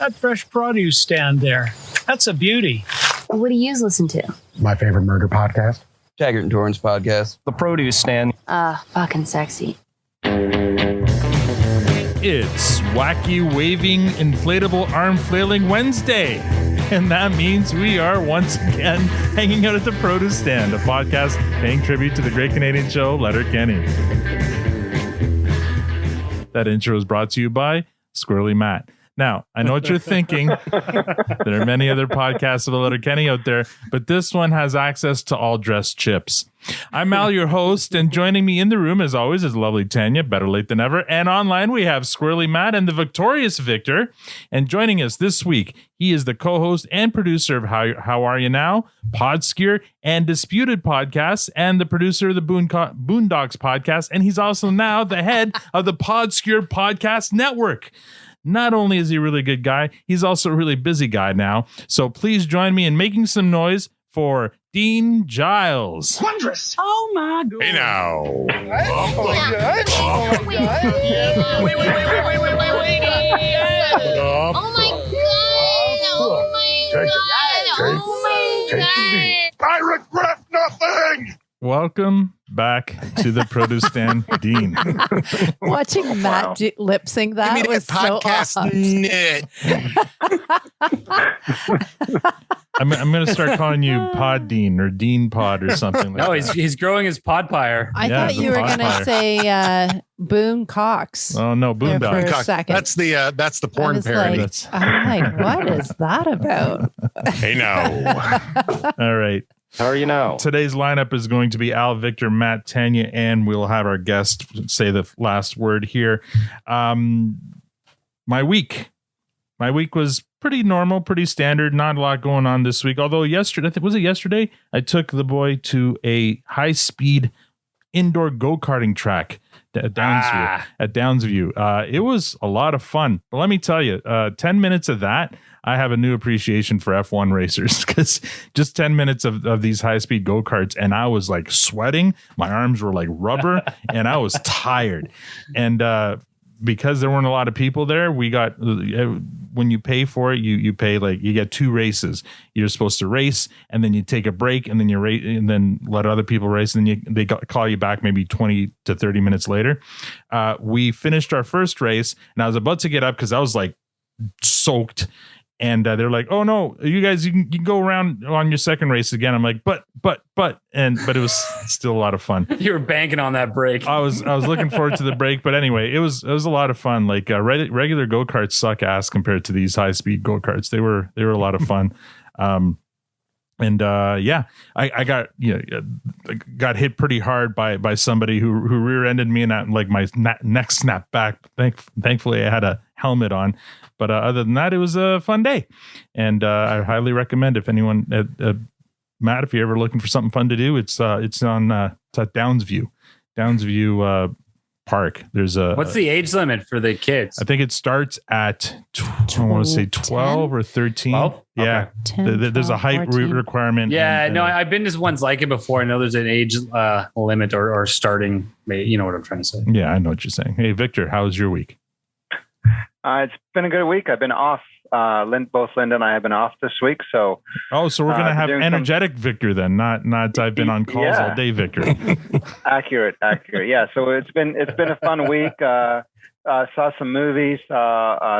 That fresh produce stand there. That's a beauty. What do you listen to? My favorite murder podcast. Taggart and Torrance podcast. The produce stand. Fucking sexy. It's Wacky Waving Inflatable Arm Flailing Wednesday. And that means we are once again hanging out at the produce stand, a podcast paying tribute to the great Canadian show, Letterkenny. That intro is brought to you by Squirrely Matt. Now, I know what you're thinking. There are many other podcasts of Letterkenny out there, but this one has access to all dressed chips. I'm Al, your host, and joining me in the room, as always, is lovely Tanya, better late than ever. And online, we have Squirrely Matt and the victorious Victor. And joining us this week, he is the co-host and producer of How Are You Now, PodScure, and Disputed Podcasts, and the producer of the Boondocks podcast. And he's also now the head of the PodScure Podcast Network. Not only is he a really good guy, he's also a really busy guy now. So please join me in making some noise for Dean Giles. Wondrous. Oh my God. Hey now. Oh my God. Oh my God. Wait. Oh my God. I regret nothing. Welcome back to the produce stand, Dean. Watching Matt lip sync that was so awesome. I'm going to start calling you Pod Dean or Dean Pod or something like that. No, he's growing his podpire. I thought you were going to say Boone Cox. Oh no, Boondocks. For a second. That's the porn parody. I'm like, what is that about? Hey now. All right. How are you now? Today's lineup is going to be Al, Victor, Matt, Tanya, and we'll have our guest say the last word here. My week was pretty normal, pretty standard. Not a lot going on this week. Although yesterday? I took the boy to a high-speed indoor go-karting track at Downsview. It was a lot of fun. But let me tell you, 10 minutes of that, I have a new appreciation for F1 racers, because just 10 minutes of these high-speed go-karts, and I was like sweating. My arms were like rubber, and I was tired. And because there weren't a lot of people there, we got, when you pay for it, you pay, like, you get 2 races. You're supposed to race, and then you take a break, and then you race, and then let other people race, and then they call you back maybe 20 to 30 minutes later. We finished our first race, and I was about to get up because I was like soaked. And they're like, "Oh no, you guys, you can go around on your second race again." I'm like, but it was still a lot of fun. You were banking on that break. I was looking forward to the break, but anyway, it was a lot of fun. Like regular go-karts suck ass compared to these high-speed go-karts. They were a lot of fun. I got hit pretty hard by somebody who rear-ended me, and like my neck snapped back. Thankfully, I had a helmet on. But other than that, it was a fun day, and I highly recommend, if anyone, Matt, if you're ever looking for something fun to do, it's at Downsview Park. There's what's the age limit for the kids? I think it starts at I want to say 12 or 13. 12? Yeah, 10, there's a height requirement. Yeah, no, I've been to ones like it before. I know there's an age limit or starting. You know what I'm trying to say? Yeah, I know what you're saying. Hey, Victor, how was your week? It's been a good week. I've been off. Both Linda and I have been off this week. So we're gonna have energetic Victor then, not I've been on calls all day, Victor. Accurate. Yeah. So it's been a fun week. Saw some movies.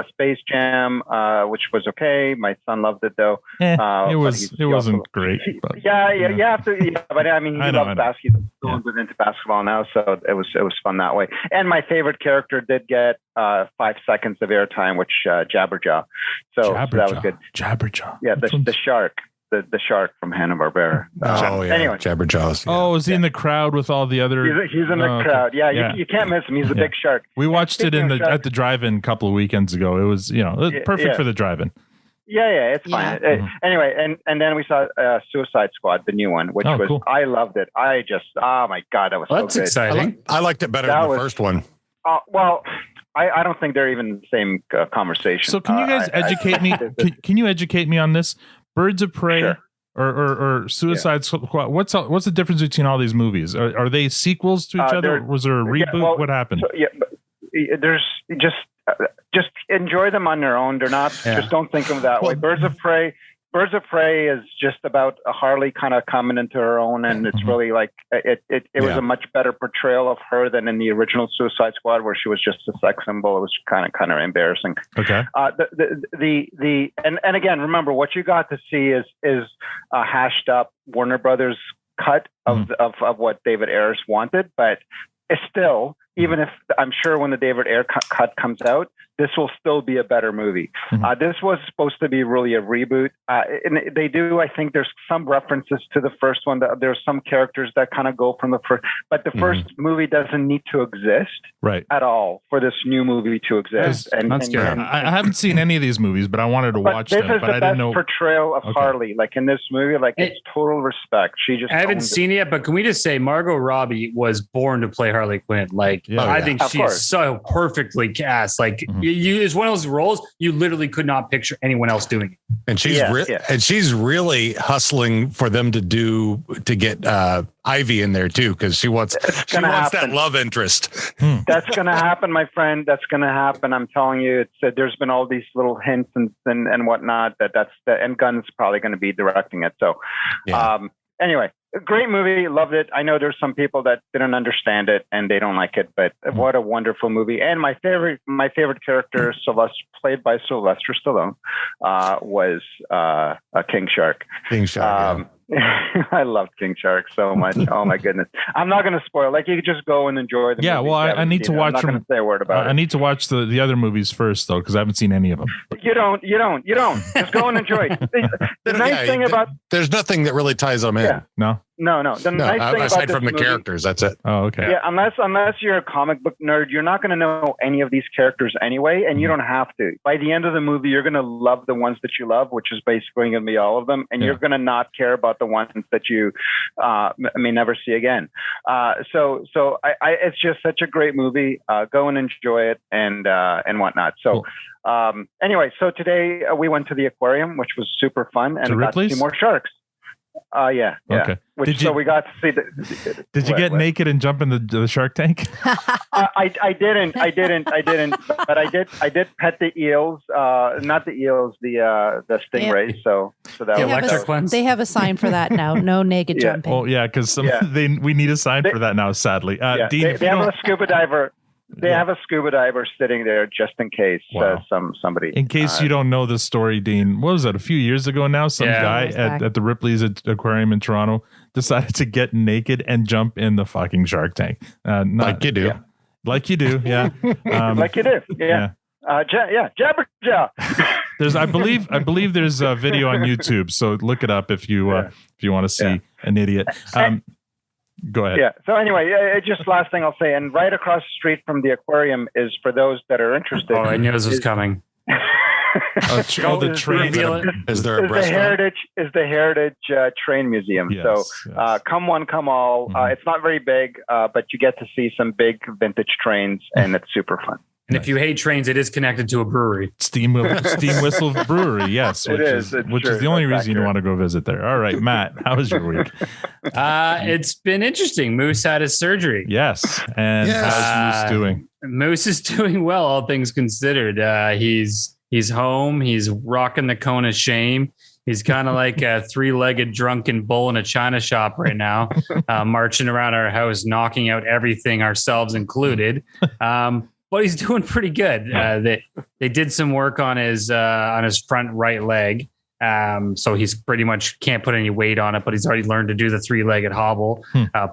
Space Jam, which was okay. My son loved it though. It wasn't great. But, yeah. You have to. Yeah, but I mean, he loves basketball. He's going into basketball now, so it was fun that way. And my favorite character did get 5 seconds of airtime, which Jabberjaw. So that was good. Jabberjaw. Yeah, the shark. The shark from Hanna-Barbera. Anyway. Jabberjaws. Yeah. Oh, is he in the crowd with all the other? He's in the crowd. Yeah, you can't miss him. He's a big shark. We watched it at the drive-in a couple of weekends ago. It was perfect for the drive-in. Yeah, it's fine. Anyway, and then we saw Suicide Squad, the new one, which was cool. I loved it. Oh my God, that was so good. That's exciting. I liked it better than the first one. Well, I don't think they're even the same conversation. So can you guys educate me? Can you educate me on this? Birds of Prey, sure. or Suicide Squad. What's the difference between all these movies? Are they sequels to each other? Was there a reboot? What happened? So, there's just just enjoy them on their own. They're not, just don't think of them that way. Birds of Prey is just about a Harley kind of coming into her own, and it's really like it was a much better portrayal of her than in the original Suicide Squad, where she was just a sex symbol. It was kind of embarrassing. Okay. And again, remember what you got to see is a hashed up Warner Brothers cut of what David Ayers wanted, but it's still, even if I'm sure when the David Ayer cut comes out, this will still be a better movie. This was supposed to be really a reboot. And they do, I think there's some references to the first one. There's some characters that kind of go from the first, but the first movie doesn't need to exist at all for this new movie to exist. I haven't seen any of these movies, but I wanted to watch them. But I didn't know. Portrayal of Harley, like in this movie, like it's total respect. I haven't seen it yet, but can we just say Margot Robbie was born to play Harley Quinn? Like, I think she's so perfectly cast. Like, it's one of those roles you literally could not picture anyone else doing it. And she's really hustling for them to get Ivy in there too, because she wants that love interest. That's going to happen, my friend. That's going to happen. I'm telling you. There's been all these little hints and whatnot and Gunn's probably going to be directing it. So, anyway. A great movie, loved it. I know there's some people that didn't understand it and they don't like it, but what a wonderful movie. And my favorite character, played by Sylvester Stallone, was King Shark. King Shark. I loved King Shark so much. Oh my goodness! I'm not going to spoil. Like, you could just go and enjoy the. Yeah, well, I need to watch. I'm not going to say a word about it. I need to watch the other movies first, though, because I haven't seen any of them. You don't. Just go and enjoy it. The nice thing about there's nothing that really ties them in. Yeah. No. The nice thing aside about from the movie, characters, that's it. Oh, okay. Yeah, unless you're a comic book nerd, you're not going to know any of these characters anyway, and you don't have to. By the end of the movie, you're going to love the ones that you love, which is basically going to be all of them, and you're going to not care about the ones that you may never see again. So it's just such a great movie. Go and enjoy it and whatnot. So. Cool. Anyway, so today we went to the aquarium, which was super fun, and got to see more sharks. Yeah. Okay. So we got to see Did you get naked and jump in the shark tank? I didn't, but I did pet the eels, not the eels, the stingrays. So that was electric ones. They have a sign for that now. No naked jumping. Oh yeah, because we need a sign for that now. Sadly, Dean, they have a scuba diver. They have a scuba diver sitting there just in case somebody. In case you don't know the story, Dean, what was that? A few years ago now, some guy at the Ripley's Aquarium in Toronto decided to get naked and jump in the fucking shark tank. Like you do. Yeah. Like you do, yeah. Like you do, yeah. Jabberjaw. I believe there's a video on YouTube, so look it up if you want to see an idiot. Go ahead. Yeah. So anyway, just last thing I'll say, and right across the street from the aquarium is, for those that are interested. Oh, I knew this was coming. The train. Is there a the Heritage Train Museum? Yes, so come one, come all. It's not very big, but you get to see some big vintage trains, and it's super fun. And if you hate trains, it is connected to a brewery. Steam Whistle Brewery, yes. Which is the only reason you want to go visit there. All right, Matt, how was your week? It's been interesting. Moose had his surgery. Yes. And how's Moose doing? Moose is doing well, all things considered. He's home. He's rocking the cone of shame. He's kind of like a three-legged drunken bull in a china shop right now, marching around our house, knocking out everything, ourselves included. But he's doing pretty good. They did some work on his front right leg. So he's pretty much can't put any weight on it, but he's already learned to do the three-legged hobble,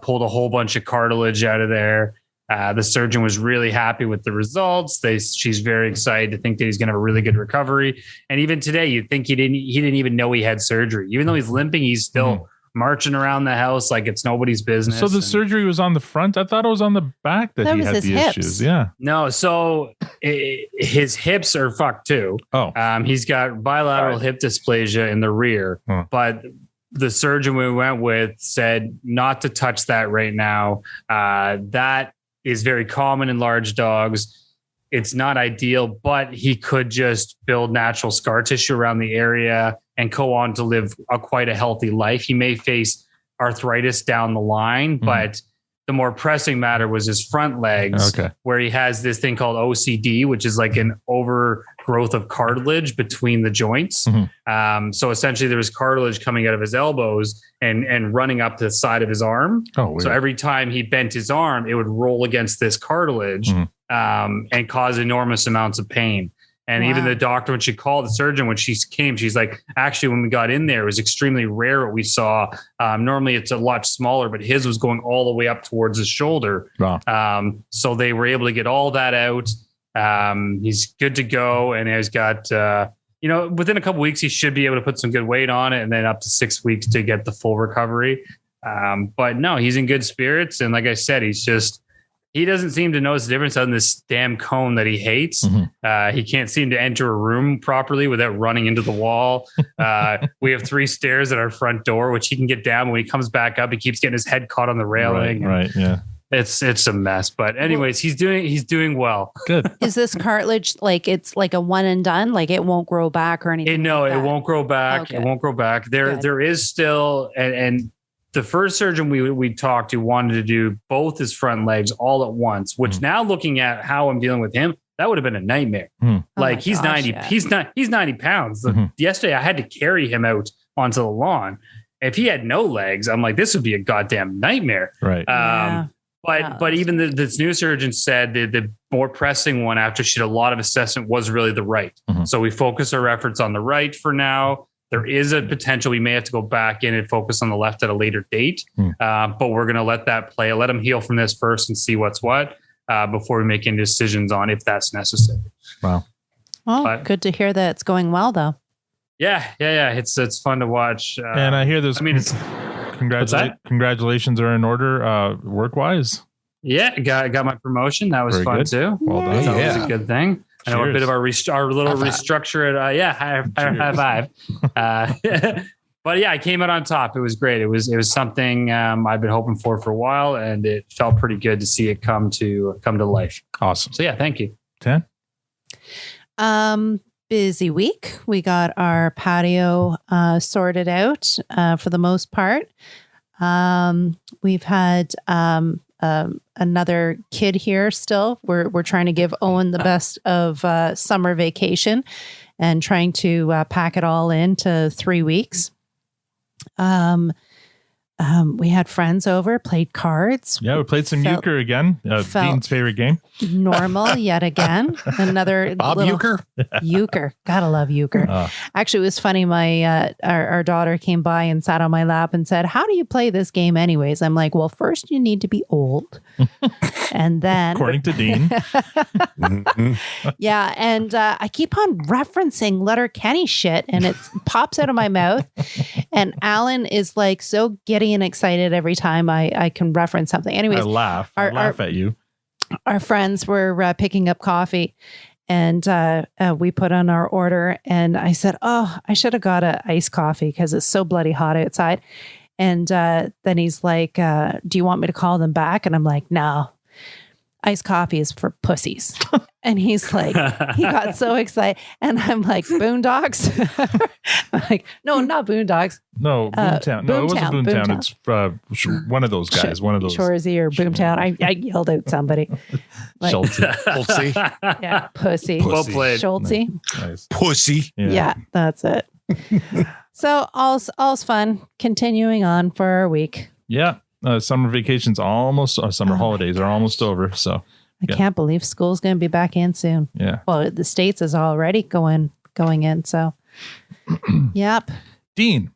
pulled a whole bunch of cartilage out of there. The surgeon was really happy with the results. She's very excited to think that he's going to have a really good recovery. And even today, you'd think he didn't even know he had surgery. Even though he's limping, he's still marching around the house like it's nobody's business. So the surgery was on the front? I thought it was on the back that he had the issues. Yeah. No, so his hips are fucked too. Oh. He's got bilateral hip dysplasia in the rear, but the surgeon we went with said not to touch that right now. That is very common in large dogs. It's not ideal, but he could just build natural scar tissue around the area and go on to live quite a healthy life. He may face arthritis down the line, but the more pressing matter was his front legs, where he has this thing called OCD, which is like an overgrowth of cartilage between the joints. So essentially there was cartilage coming out of his elbows and running up the side of his arm. So every time he bent his arm, it would roll against this cartilage and cause enormous amounts of pain. And even the doctor, when she called the surgeon, when she came, she's like, actually, when we got in there, it was extremely rare what we saw. Normally it's a lot smaller, but his was going all the way up towards his shoulder. So they were able to get all that out. He's good to go. And he's got, within a couple weeks, he should be able to put some good weight on it, and then up to 6 weeks to get the full recovery. But no, he's in good spirits. And like I said, he doesn't seem to notice the difference on this damn cone that he hates. He can't seem to enter a room properly without running into the wall. We have 3 stairs at our front door, which he can get down. When he comes back up, he keeps getting his head caught on the railing. Right. Yeah. It's a mess. But anyways, he's doing well. Good. Is this cartilage it's like a one and done? Like it won't grow back or anything? It won't grow back. Okay. It won't grow back. There is still and the first surgeon we talked to wanted to do both his front legs all at once, which now looking at how I'm dealing with him, that would have been a nightmare. Like he's 90 pounds. Yesterday I had to carry him out onto the lawn. If he had no legs, I'm like, this would be a goddamn nightmare. Right. But even this new surgeon said the more pressing one after she did a lot of assessment was really the right. So we focus our efforts on the right for now. There is a potential we may have to go back in and focus on the left at a later date, but we're going to let that play. Let him heal from this first and see what's what before we make any decisions on if that's necessary. Wow. Well, good to hear that it's going well, though. Yeah. It's fun to watch. And I hear this. Congratulations are in order work-wise. Yeah, got my promotion. That was Very fun good. Too. Well done. That was a good thing. I know a bit of our little restructure at high five. But yeah, I came out on top. It was great. It was something I've been hoping for a while, and it felt pretty good to see it come to life. Awesome. So yeah, thank you. 10. Busy week. We got our patio sorted out for the most part. We've had another kid here still. We're trying to give Owen the best of summer vacation and trying to pack it all into 3 weeks. We had friends over, played cards. Yeah, we played some euchre again. Dean's favorite game. Normal yet again. Another Bob euchre. Euchre. Gotta love euchre. Actually, it was funny. My our daughter came by and sat on my lap and said, "How do you play this game anyways?" I'm like, "Well, first you need to be old." And then according to Dean. Yeah. And I keep on referencing Letterkenny shit and it pops out of my mouth. And Alan is like so giddy and excited every time I can reference something. Anyways, I laugh at you. Our friends were picking up coffee and we put on our order and I said, "Oh, I should have got an iced coffee because it's so bloody hot outside." And then he's like, "Do you want me to call them back?" And I'm like, "No. Iced coffee is for pussies." And he's like, he got so excited. And I'm like, Boondocks? I'm like, no, not Boondocks. No, Boomtown. No, it wasn't Boomtown. It's one of those guys. One of those. Shorzy or Boomtown. I yelled out somebody. Like, Schulte. Yeah, pussy. Well played. Schulte. Nice. Pussy. Yeah, that's it. So all's fun. Continuing on for our week. Yeah. Summer vacations summer holidays are almost over. So I can't believe school's going to be back in soon. Yeah. Well, the States is already going in. So, yep. Dean,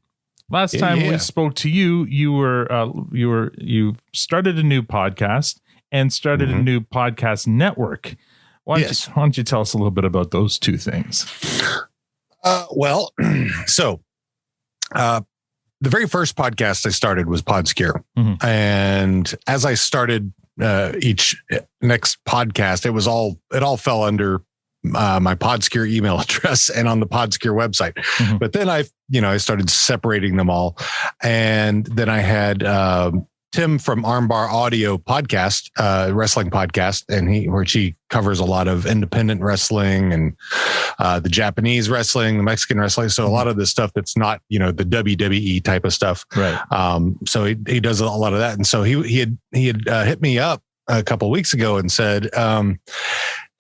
last time we spoke to you, you started a new podcast and started a new podcast network. Why don't you tell us a little bit about those two things? The very first podcast I started was PodScure. And as I started each next podcast, it all fell under my PodScure email address and on the PodScure website. But then I started separating them all. And then I had Tim from Armbar Audio podcast, wrestling podcast, and where she covers a lot of independent wrestling and the Japanese wrestling, the Mexican wrestling. So a lot of the stuff that's not, the WWE type of stuff. Right. So he does a lot of that. And so he had hit me up a couple of weeks ago and said,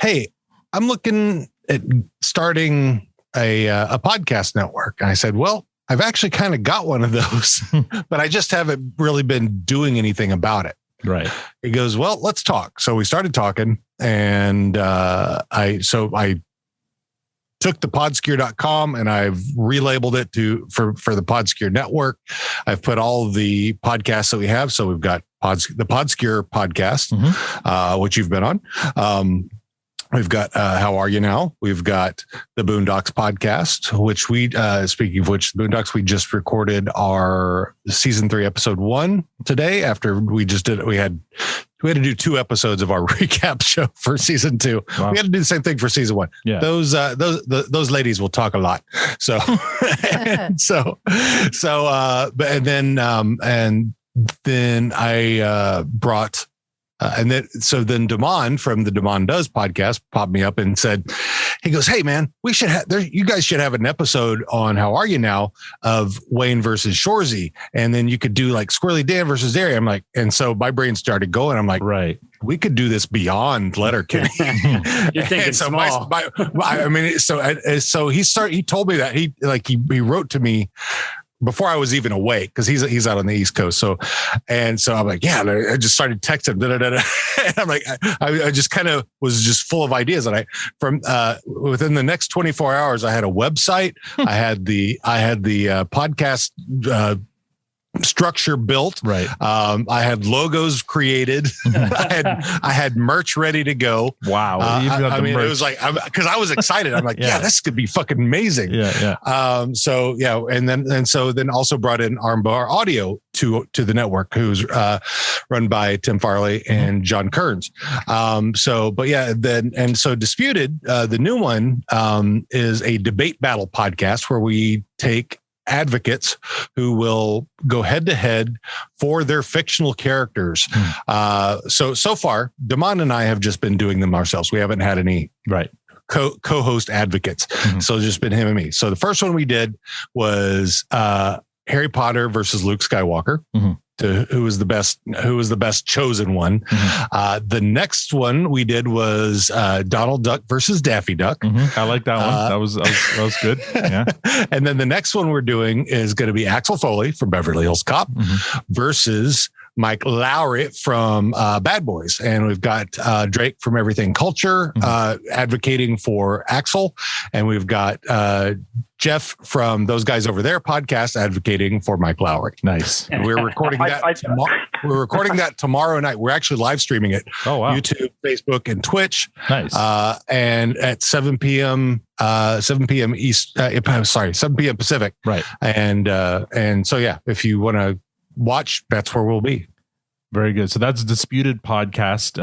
hey, I'm looking at starting a podcast network. And I said, well, I've actually kind of got one of those, but I just haven't really been doing anything about it. Right. He goes, well, let's talk. So we started talking, and I took the PodScure.com and I've relabeled it for the PodScure network. I've put all of the podcasts that we have. So we've got the PodScure podcast, which you've been on. We've got How Are You Now? We've got the Boondocks podcast, which speaking of which, Boondocks, we just recorded our season 3, episode 1 today. After we just did it, we had to do 2 episodes of our recap show for season 2. Wow. We had to do the same thing for season 1. Yeah. Those ladies will talk a lot. So, then I brought. Then Damon from the Damon Does podcast popped me up and said, he goes, hey man, you guys should have an episode on How Are You Now of Wayne versus Shorzy. And then you could do like Squirrely Dan versus Derry. I'm like, and so my brain started going. I'm like, right, we could do this beyond Letterkenny. You're thinking so small. So he told me that he wrote to me before I was even awake, because he's out on the East Coast. So I'm like, yeah, I just started texting. And I'm like, I just kind of was just full of ideas. And within the next 24 hours, I had a website. I had the podcast structure built. Right. I had logos created. I had merch ready to go. Wow. It was like, because I was excited. I'm like, yeah, this could be fucking amazing. Yeah. Then also brought in Armbar Audio to the network, who's run by Tim Farley and John Kearns. So Disputed, the new one, is a debate battle podcast where we take advocates who will go head to head for their fictional characters. So far, Damon and I have just been doing them ourselves. We haven't had any co-host advocates. So it's just been him and me. So the first one we did was Harry Potter versus Luke Skywalker. Who was the best chosen one. The next one we did was Donald Duck versus Daffy Duck. I like that one. That was good. Yeah. And then the next one we're doing is going to be Axel Foley from Beverly Hills Cop versus Mike Lowry from Bad Boys. And we've got Drake from Everything Culture advocating for Axel. And we've got Jeff from Those Guys Over There podcast advocating for Mike Lowry. Nice. And we're recording we're recording that tomorrow night. We're actually live streaming it. Oh, wow. YouTube, Facebook, and Twitch. Nice. And at 7 p.m. 7 p.m. East. 7 p.m. Pacific. Right. And so yeah, if you want to watch, that's where we'll be. Very good. So that's Disputed podcast.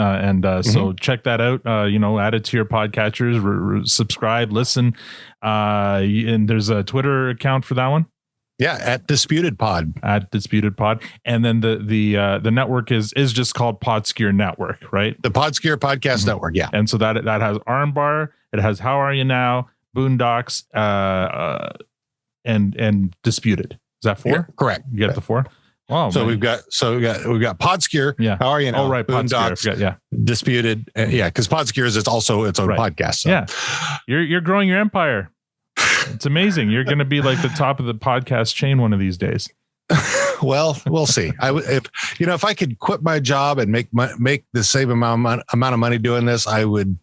So check that out. Add it to your podcatchers, subscribe, listen. And there's a Twitter account for that one. Yeah. At Disputed Pod. And then the network is just called PodScure Network, right? The PodScure Podcast Network. Yeah. And so that has Armbar. It has How Are You Now? Boondocks, and Disputed. Is that 4? Yeah, correct. You got the 4? Oh, so we've got PodScure. Yeah. How Are You Now? Oh, right. Boondocks. Disputed. Because PodScure is also its own podcast. So. Yeah. You're growing your empire. It's amazing. You're going to be like the top of the podcast chain one of these days. Well, we'll see. If I could quit my job and make the same amount of money doing this, I would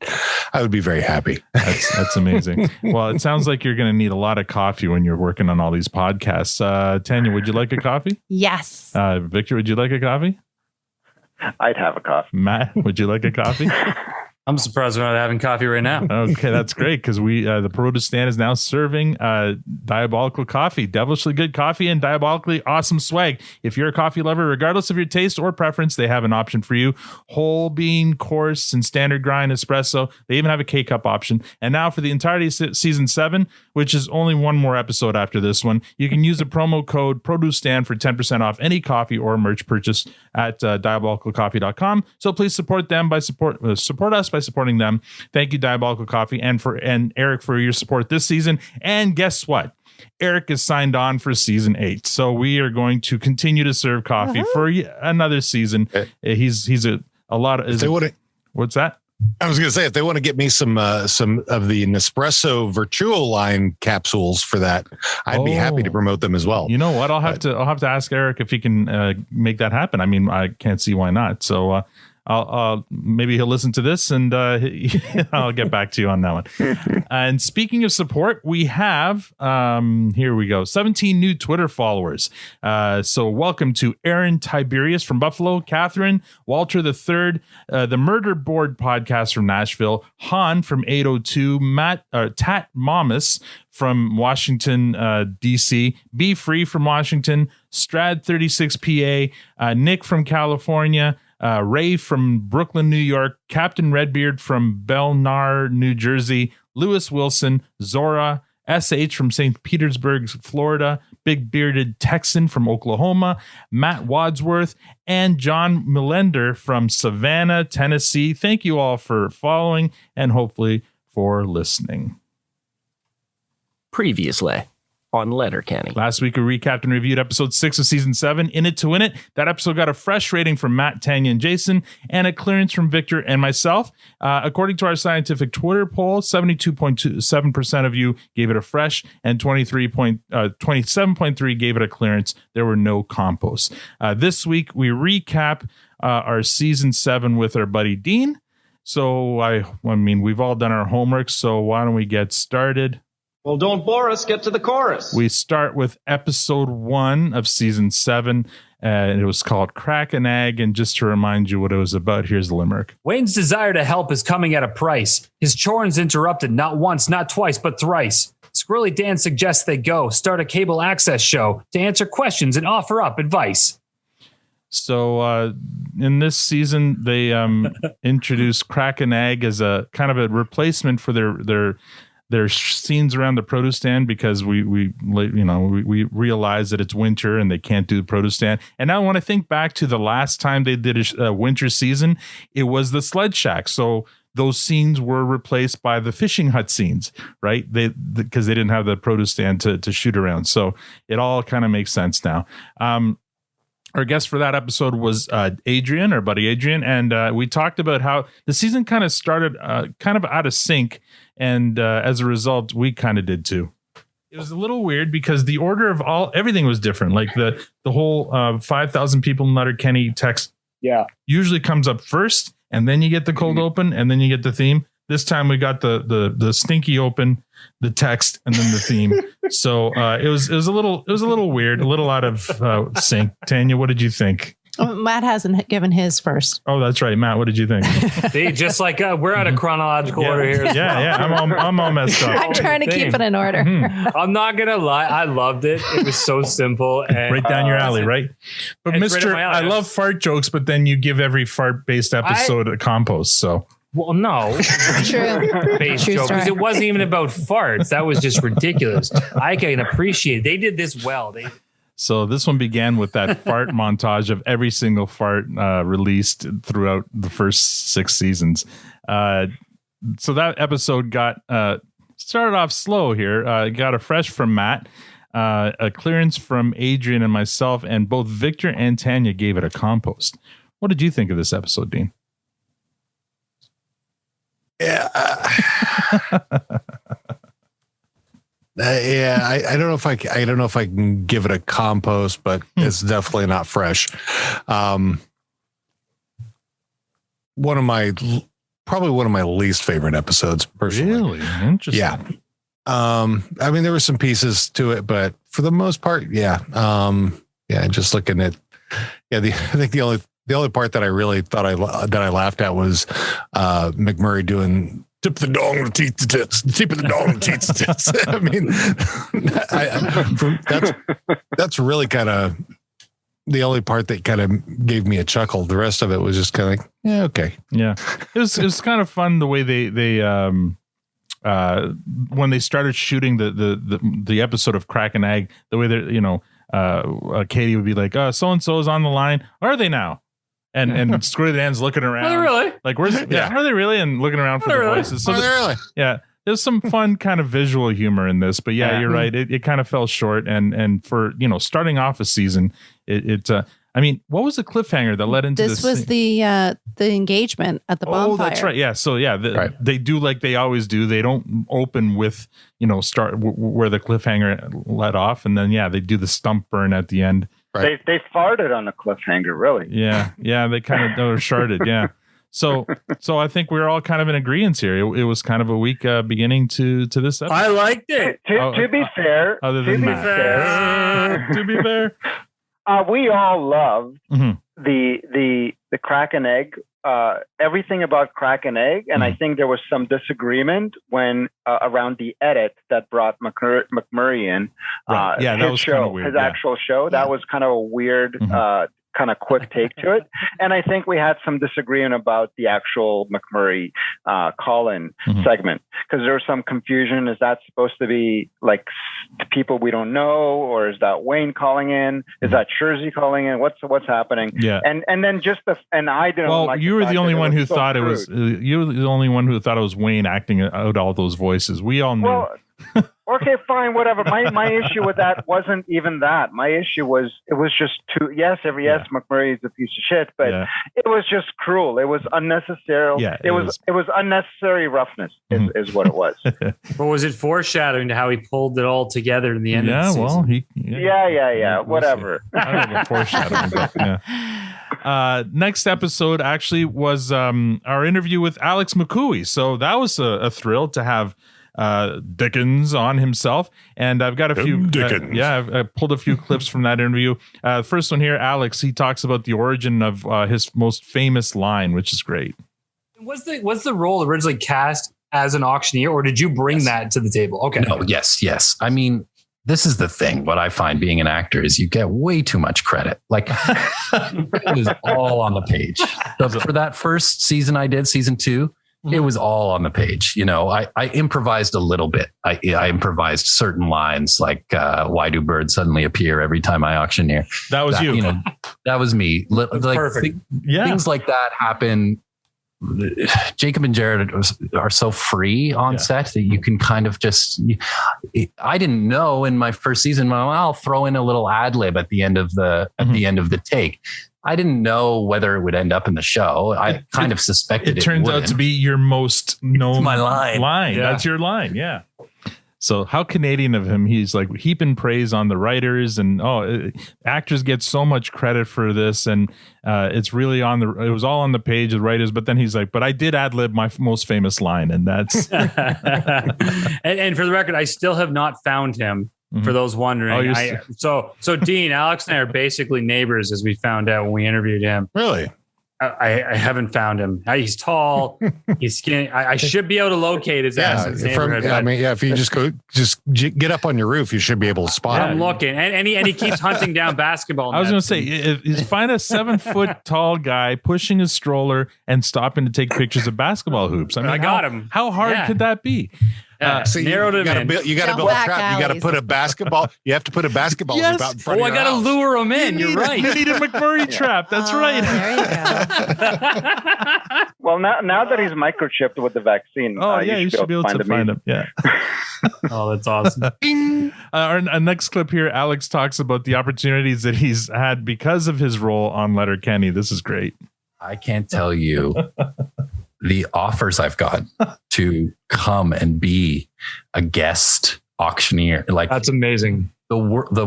be very happy. That's amazing. Well, it sounds like you're going to need a lot of coffee when you're working on all these podcasts. Tanya, would you like a coffee? Yes. Victor, would you like a coffee? I'd have a coffee. Matt, would you like a coffee? I'm surprised we're not having coffee right now. Okay, that's great because the produce stand is now serving Diabolical coffee, devilishly good coffee, and diabolically awesome swag. If you're a coffee lover, regardless of your taste or preference, they have an option for you: whole bean, coarse, and standard grind espresso. They even have a K-cup option. And now for the entirety of season 7, which is only one more episode after this one, you can use the promo code Produce Stand for 10% off any coffee or merch purchase at diabolicalcoffee.com. So please support them by support us by supporting them. Thank you, Diabolical Coffee, and Eric for your support this season. And guess what? Eric is signed on for season 8, so we are going to continue to serve coffee for another season. He's a lot of. What's that? I was going to say, if they want to get me some of the Nespresso Virtual line capsules for that, I'd be happy to promote them as well. You know what? I'll have to ask Eric if he can make that happen. I mean, I can't see why not. So I'll maybe he'll listen to this and I'll get back to you on that one. And speaking of support, we have here we go, 17 new Twitter followers. So welcome to Aaron Tiberius from Buffalo, Catherine, Walter III, the Murder Board podcast from Nashville, Han from 802, Tat Mamas from Washington, DC, Be Free from Washington, Strad 36 PA, Nick from California, Ray from Brooklyn, New York, Captain Redbeard from Belnar, New Jersey, Lewis Wilson, Zora, SH from St. Petersburg, Florida, Big Bearded Texan from Oklahoma, Matt Wadsworth, and John Millender from Savannah, Tennessee. Thank you all for following and hopefully for listening. Previously on Letterkenny. Last week, we recapped and reviewed episode 6 of season 7, In It to Win It. That episode got a fresh rating from Matt, Tanya, and Jason, and a clearance from Victor and myself. According to our scientific Twitter poll, 72.27% of you gave it a fresh, and 27.3% gave it a clearance. There were no composts. This week, we recap our season 7 with our buddy Dean. So, I mean, we've all done our homework, so why don't we get started? Well, don't bore us. Get to the chorus. We start with episode 1 of season 7. And it was called Crack an Egg. And just to remind you what it was about, here's the limerick. Wayne's desire to help is coming at a price. His chorn's interrupted not once, not twice, but thrice. Squirrely Dan suggests they go start a cable access show to answer questions and offer up advice. So in this season, they introduced Crack an Egg as a kind of a replacement for their scenes around the produce stand, because we realize that it's winter and they can't do the produce stand. And now when I think back to the last time they did a winter season, it was the sled shack. So those scenes were replaced by the fishing hut scenes, right? Because they didn't have the produce stand to shoot around. So it all kind of makes sense now. Our guest for that episode was Adrian, our buddy Adrian, and we talked about how the season kind of started kind of out of sync, and as a result, we kind of did too. It was a little weird because the order of everything was different. Like the whole 5,000 people in Letterkenny text usually comes up first, and then you get the cold open, and then you get the theme. This time we got the stinky open, the text, and then the theme. So it was a little weird, a little out of sync. Tanya, what did you think? Oh, Matt hasn't given his first. Oh, that's right, Matt. What did you think? See, just like we're out of chronological order here. I'm all messed up. I'm trying to keep it in order. I'm not gonna lie, I loved it. It was so simple and right down your alley, right? But Mr. Right, I love fart jokes, but then you give every fart-based episode a compost. So. Well, no, true. Base joke, because it wasn't even about farts. That was just ridiculous. I can appreciate they did this well. So this one began with that fart montage of every single fart released throughout the first 6 seasons. So that episode got started off slow here. Got a fresh from Matt, a clearance from Adrian and myself, and both Victor and Tanya gave it a compost. What did you think of this episode, Dean? Yeah. I don't know if I can give it a compost, but it's definitely not fresh. Probably one of my least favorite episodes, personally. Really? Interesting. Yeah. I mean, there were some pieces to it, but for the most part, yeah. Just looking at, I think the only The only part that I really thought that I laughed at was McMurray doing tip the dong to teeth the tits, tip the dong to teeth the tits. I mean, that's really kind of the only part that kind of gave me a chuckle. The rest of it was just kind of like, yeah, okay. Yeah. It was kind of fun the way they when they started shooting the episode of Crack and Egg, the way that, you know, Katie would be like, so-and-so is on the line. Are they now? And Squirty the Hand's looking around. Are they really? Like, where's are they really? And looking around for the voices. So are they really? Yeah. There's some fun kind of visual humor in this, but yeah, you're right. It kind of fell short. And for, you know, starting off a season, I mean, what was the cliffhanger that led into this? This was the engagement at the bonfire. Oh, that's right. Yeah. So yeah, they do like they always do. They don't open with, you know, start where the cliffhanger let off, and then they do the stump burn at the end. Right. They farted on the cliffhanger, really. Yeah. They kind of sharded. Yeah. So I think we're all kind of in agreement here. It was kind of a weak beginning to this episode. I liked it. To be fair, other than to be fair, we all loved the Crack and Egg, everything about Crack and Egg, and I think there was some disagreement when around the edit that brought McMurray in. Right. Yeah, that was kind of weird. His actual show. That was kind of a weird. Kind of quick take to it. And I think we had some disagreement about the actual McMurray call-in segment, because there was some confusion. Is that supposed to be like people we don't know, or is that Wayne calling in? Is that Jersey calling in? What's happening? Yeah. And then I didn't. Well, like you were the only one who thought it was you were the only one who thought it was Wayne acting out all those voices. We all knew. Well, okay, fine, whatever. My issue with that wasn't even that. My issue was it was just too. Yes, McMurray is a piece of shit, but it was just cruel. It was unnecessary. Yeah, it was unnecessary roughness. Is what it was. But was it foreshadowing to how he pulled it all together in the end? Yeah, of the well, season? Whatever. I don't know, foreshadowing. But, next episode actually was our interview with Alex McCooey. So that was a thrill to have Dickens on himself, and I've got a few I've pulled a few clips from that interview. First one here, Alex, he talks about the origin of his most famous line, which is great. Was the role originally cast as an auctioneer, or did you bring that to the table? Okay. No, yes. I mean, this is the thing. What I find being an actor is you get way too much credit. Like it was all on the page. So for that first season I did, season 2, it was all on the page. You know, I improvised a little bit. I improvised certain lines like, why do birds suddenly appear every time I auctioneer? That was you. You know, that was me. Like perfect. Things like that happen. Jacob and Jared are so free on set that you can kind of just. I didn't know in my first season. Well, I'll throw in a little ad lib at the end of the take. I didn't know whether it would end up in the show. I kind of suspected it turns out to be your most known my line. Yeah. That's your line. Yeah. So how Canadian of him. He's like heaping praise on the writers, and actors get so much credit for this, and it's really it was all on the page of the writers. But then he's like, but I did ad lib my most famous line, and that's and for the record, I still have not found him. For those wondering, so Dean, Alex and I are basically neighbors, as we found out when we interviewed him. Really? I haven't found him. He's tall, he's skinny. I should be able to locate his ass in his neighborhood. If you just get up on your roof, you should be able to spot him. I'm looking, and he keeps hunting down basketball. I was going to say, find a 7-foot tall guy pushing a stroller and stopping to take pictures of basketball hoops. I mean, I got him. How hard could that be? So you got to build a trap. You got to put a basketball. You have to put a basketball hoop out in front of your house. I got to lure him in. You're right. You need a McMurray trap. That's right. There you go. Well, now that he's microchipped with the vaccine, you should be able to find him. Yeah. Oh, that's awesome. Our next clip here, Alex talks about the opportunities that he's had because of his role on Letterkenny. This is great. I can't tell you the offers I've got to come and be a guest auctioneer. Like, that's amazing. The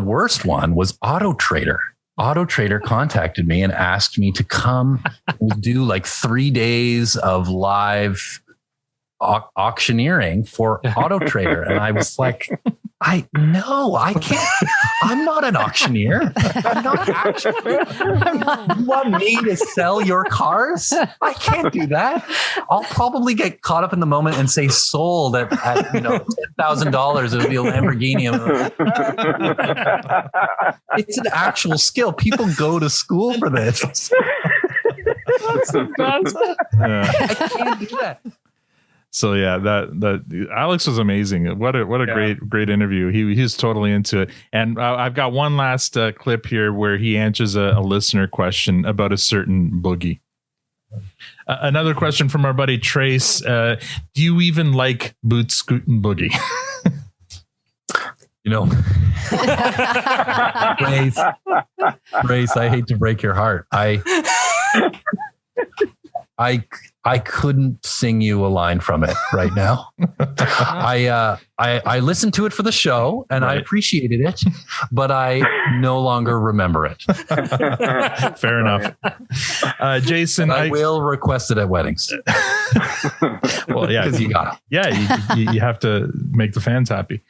worst one was Auto Trader. Auto Trader contacted me and asked me to come and do like 3 days of live auctioneering for Auto Trader. And I was like, I can't. I'm not an auctioneer. I'm not actually. You want me to sell your cars? I can't do that. I'll probably get caught up in the moment and say sold at $10,000. It'll be a Lamborghini. It's an actual skill. People go to school for this. That's the best. I can't do that. So yeah, that Alex was amazing. What a great interview. He's totally into it. And I've got one last clip here where he answers a listener question about a certain boogie. Another question from our buddy Trace. Do you even like Boot Scootin' Boogie? Grace, I hate to break your heart. I couldn't sing you a line from it right now. I listened to it for the show and I appreciated it, but I no longer remember it. Fair enough. Jason, I will request it at weddings. Well, yeah, because you got it. Yeah, you have to make the fans happy.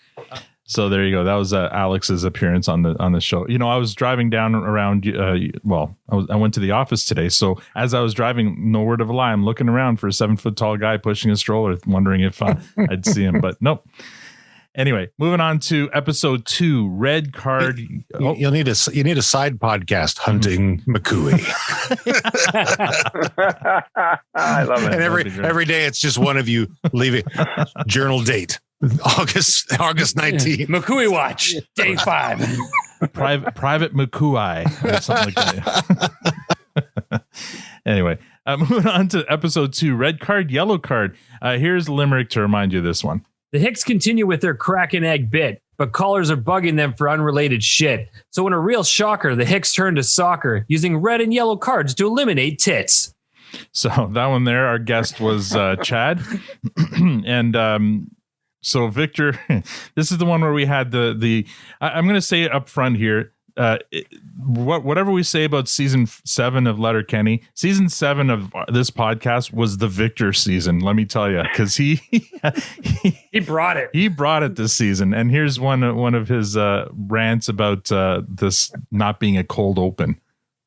So there you go. That was Alex's appearance on the show. I was driving down around. I went to the office today. So as I was driving, no word of a lie, I'm looking around for a 7-foot tall guy pushing a stroller, wondering if I'd see him. But nope. Anyway, moving on to episode 2, Red Card. You need a side podcast, Hunting McCooey. I love it. And every day it's just one of you leaving journal date. August 19th. McCooey watch day 5. Private McCooeye or something like that. Anyway, moving on to episode 2, Red Card, Yellow Card. Here's Limerick to remind you of this one. The Hicks continue with their crack and egg bit, but callers are bugging them for unrelated shit. So in a real shocker, the Hicks turn to soccer, using red and yellow cards to eliminate tits. So that one there, our guest was Chad. And so Victor, this is the one where we had I'm going to say it up front here. Whatever we say about season 7 of Letterkenny, season 7 of this podcast was the Victor season. Let me tell you, because he brought it. He brought it this season. And here's one of his rants about this not being a cold open.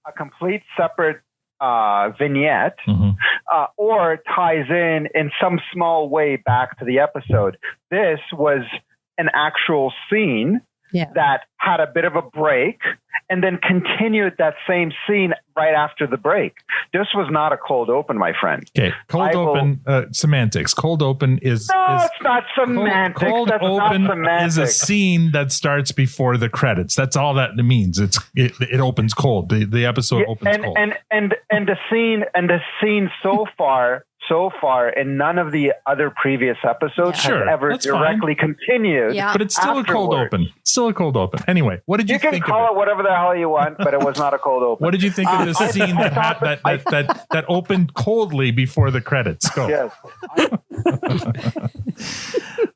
A complete separate vignette, or ties in some small way back to the episode. This was an actual scene that had a bit of a break and then continued that same scene right after the break. This was not a cold open, my friend. Okay, semantics. Cold open is... No, it's not semantics. Cold That's open not semantics. is a scene that starts before the credits. That's all that it means. It opens cold. The episode opens cold. And the scene so far in none of the other previous episodes has ever directly continued. Yeah. But it's still a cold open. Still a cold open. Anyway, what did you think of it? You can call it whatever the hell you want, but it was not a cold open. What did you think of this scene that opened coldly before the credits? Go. Yes.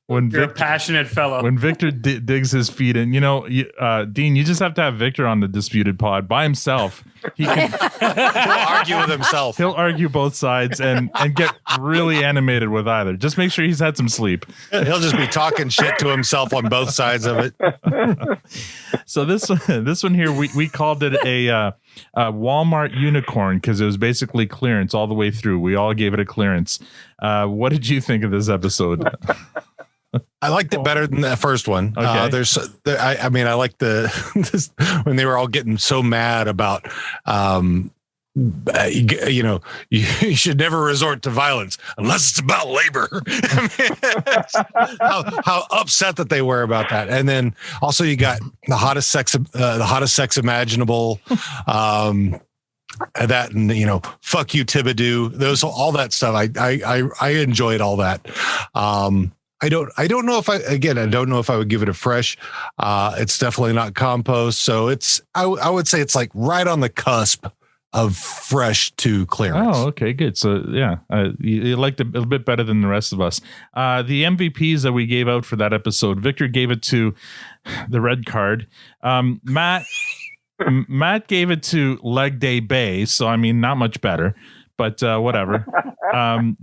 You're a passionate fellow. When Victor digs his feet in, Dean, you just have to have Victor on the Disputed Pod by himself. He'll argue with himself. He'll argue both sides and get really animated with either. Just make sure he's had some sleep. He'll just be talking shit to himself on both sides of it. So this one here, we called it a Walmart unicorn because it was basically clearance all the way through. We all gave it a clearance. What did you think of this episode? I liked it better than the first one. Okay. I like when they were all getting so mad about, you should never resort to violence unless it's about labor. how upset that they were about that. And then also you got the hottest sex imaginable. That and fuck you Thibodeau. All that stuff. I enjoyed all that. I don't know if I would give it a fresh. It's definitely not compost. So I would say it's like right on the cusp of fresh to clearance. Oh, okay, good. So yeah, you liked it a little bit better than the rest of us. The MVPs that we gave out for that episode, Victor gave it to the Red Card. Matt gave it to Leg Day Bay. So, not much better. but whatever.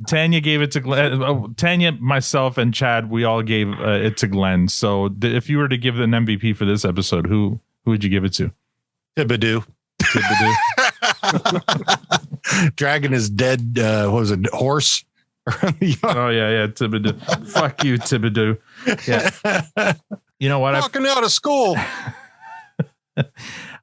Tanya gave it to Glenn. Tanya, myself, and Chad, we all gave it to Glenn. So if you were to give an MVP for this episode, who would you give it to? Thibodeau. Dragging his dead, what was it, horse? Oh yeah, Thibodeau. Fuck you, Thibodeau. Yeah. You know what? Walking out of school.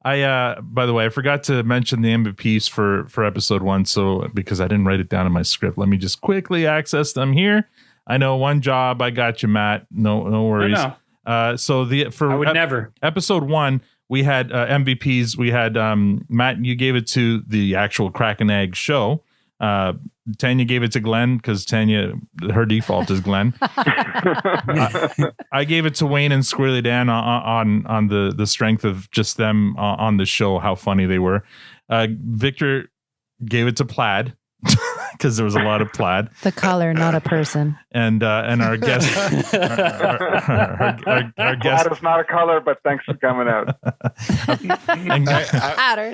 By the way, I forgot to mention the MVPs for episode 1. So because I didn't write it down in my script, let me just quickly access them here. I know one job. I got you, Matt. No worries. So I would never. Episode 1, we had MVPs. We had Matt. You gave it to the actual Crack and Egg show. Tanya gave it to Glenn because Tanya, her default is Glenn. I gave it to Wayne and Squirrely Dan on the strength of just them on the show, how funny they were. Victor gave it to Plaid because there was a lot of plaid. The color, not a person. And our guest, our guest Plaid is not a color, but thanks for coming out.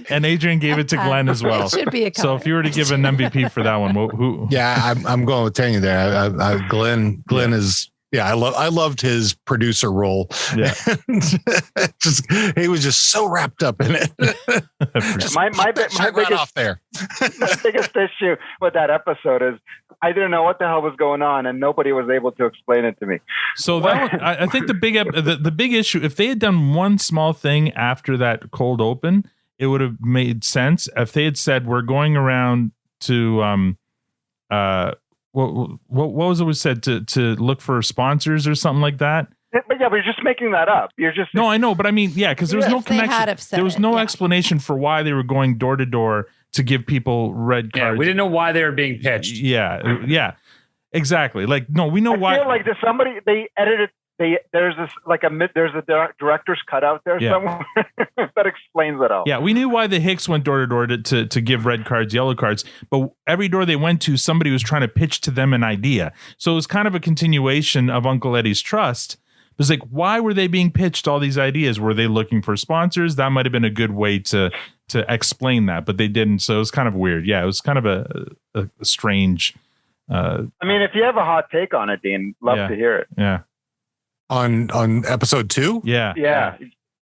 and Adrian gave it to Glenn as well. It should be a color. So if you were to give an MVP for that one, who? Yeah, I'm going with Tanya there. Glenn is. Yeah, I loved his producer role. Yeah, he was just so wrapped up in it. my biggest issue with that episode is I didn't know what the hell was going on, and nobody was able to explain it to me. So that I think the big issue, if they had done one small thing after that cold open, it would have made sense. If they had said we're going around to what was it was said to look for sponsors or something like that? But you're just making that up. You're just no, I know, but I mean, yeah, because there was no connection. There was no explanation for why they were going door to door to give people red cards. Yeah, we didn't know why they were being pitched. Yeah, exactly. Like, no, we know why. I feel like they edited. There's a director's cut out there somewhere that explains it all. Yeah, we knew why the Hicks went door to door to give red cards, yellow cards, but every door they went to, somebody was trying to pitch to them an idea. So it was kind of a continuation of Uncle Eddie's Trust. It was like, why were they being pitched all these ideas? Were they looking for sponsors? That might have been a good way to explain that, but they didn't. So it was kind of weird. Yeah, it was kind of a strange. I mean, if you have a hot take on it, Dean, love to hear it. Yeah. On episode 2? Yeah.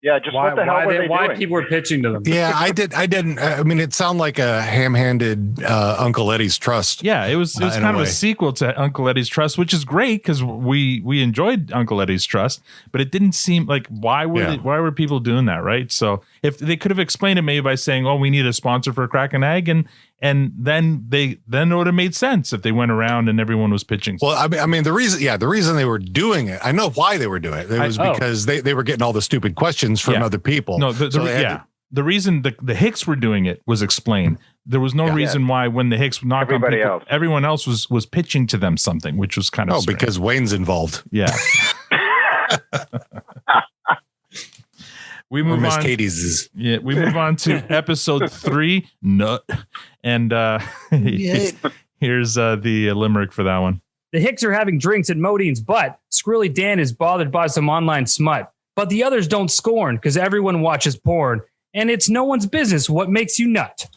Just what the hell were they doing? Why people were pitching to them? Yeah, I didn't. I mean, it sounded like a ham-handed Uncle Eddie's Trust. Yeah, it was kind of a sequel to Uncle Eddie's Trust, which is great because we enjoyed Uncle Eddie's Trust, but it didn't seem like why were people doing that, right? So if they could have explained it maybe by saying, "Oh, we need a sponsor for Crack and Egg," and then it would have made sense if they went around and everyone was pitching. Well, I mean, the reason they were doing it, I know why they were doing it. It was because they were getting all the stupid questions from other people. No, the reason the Hicks were doing it was explained. There was no reason why when the Hicks knocked on people, everyone else was pitching to them something, which was kind of strange. Because Wayne's involved. Yeah. We move on. Katie's. Yeah, we move on to episode 3. Nut, and here's the limerick for that one. The Hicks are having drinks at Modine's, but Squirrely Dan is bothered by some online smut. But the others don't scorn because everyone watches porn, and it's no one's business what makes you nut.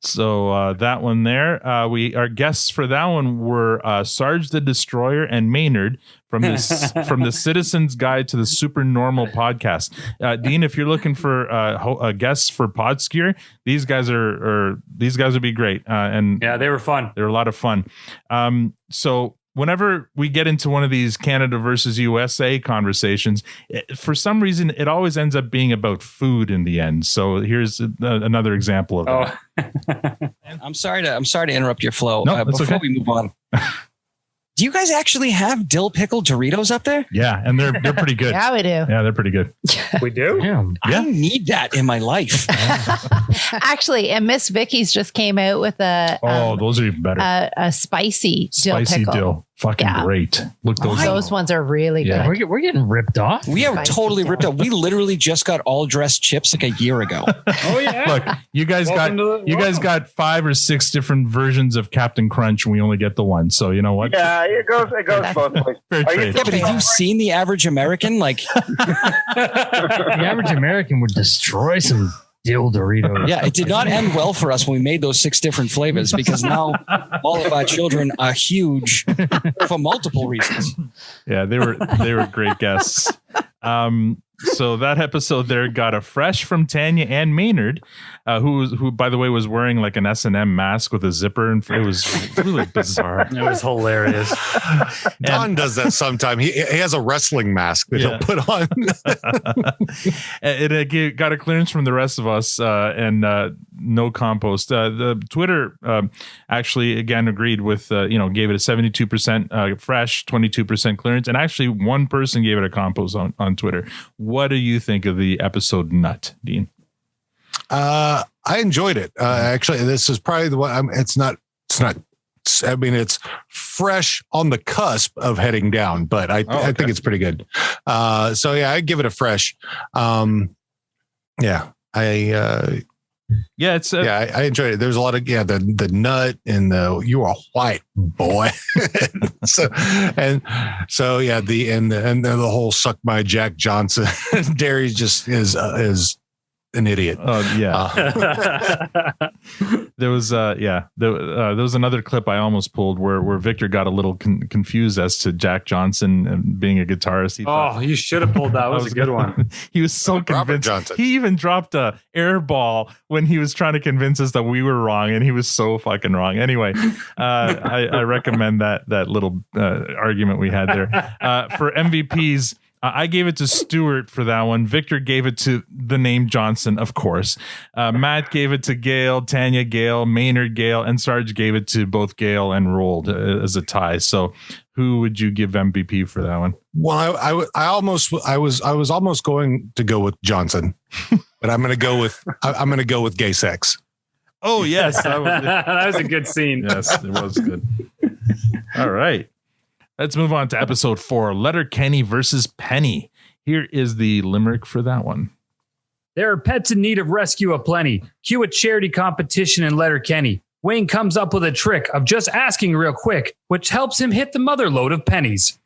So that one there, our guests for that one were Sarge the Destroyer and Maynard from the Citizen's Guide to the Super Normal podcast. Dean, if you're looking for guests for PodScure, these guys would be great. And yeah, they were fun. They were a lot of fun. So whenever we get into one of these Canada versus USA conversations, for some reason, it always ends up being about food in the end. So here's another example of that. I'm sorry to interrupt your flow. No, before we move on, do you guys actually have dill pickle Doritos up there? Yeah, and they're pretty good. Yeah, we do. Yeah, they're pretty good. We do? Yeah. I need that in my life. Actually, and Miss Vicky's just came out with those are even better. A spicy dill pickle. Dill. Fucking great. Look, those ones are really good. We're getting ripped off. We are totally ripped off. We literally just got all dressed chips like a year ago. Oh yeah. Look, you guys got 5 or 6 different versions of Captain Crunch, and we only get the one. So you know what? Yeah, it goes both ways. Yeah, but have you seen the average American? Like the average American would destroy some Dill Doritos. Yeah, it did not end well for us when we made those 6 different flavors because now all of our children are huge for multiple reasons. Yeah, they were great guests. So that episode there got a fresh from Tanya and Maynard, who by the way was wearing like an S&M mask with a zipper, and it was really bizarre. It was hilarious. Don does that sometime. He has a wrestling mask that he'll put on. It got a clearance from the rest of us, and no compost. The Twitter actually again agreed with gave it a 72% fresh, 22% clearance, and actually one person gave it a compost on Twitter. What do you think of the episode Nut, Dean? I enjoyed it. Actually, this is probably the one. It's not. I mean, it's fresh on the cusp of heading down, but I think it's pretty good. So yeah, I give it a fresh. I enjoyed it. There's a lot of the nut and the you are white boy. so the whole suck my Jack Johnson. Derry just is an idiot. There was another clip I almost pulled where Victor got a little confused as to Jack Johnson and being a guitarist. You should have pulled that. That was a good one. He was so convinced. He even dropped a air ball when he was trying to convince us that we were wrong, and he was so fucking wrong. Anyway, I recommend that little argument we had there. For MVPs, I gave it to Stuart for that one. Victor gave it to the name Johnson, of course. Matt gave it to Gail, Tanya Gail, Maynard Gail, and Sarge gave it to both Gail and Rolled as a tie. So, who would you give MVP for that one? Well, I was almost going to go with Johnson, but I'm going to go with gay sex. Oh yes, that was a good scene. Yes, it was good. All right. Let's move on to episode 4, Letterkenny versus Penny. Here is the limerick for that one. There are pets in need of rescue aplenty. Cue a charity competition in Letterkenny. Wayne comes up with a trick of just asking real quick, which helps him hit the mother load of pennies.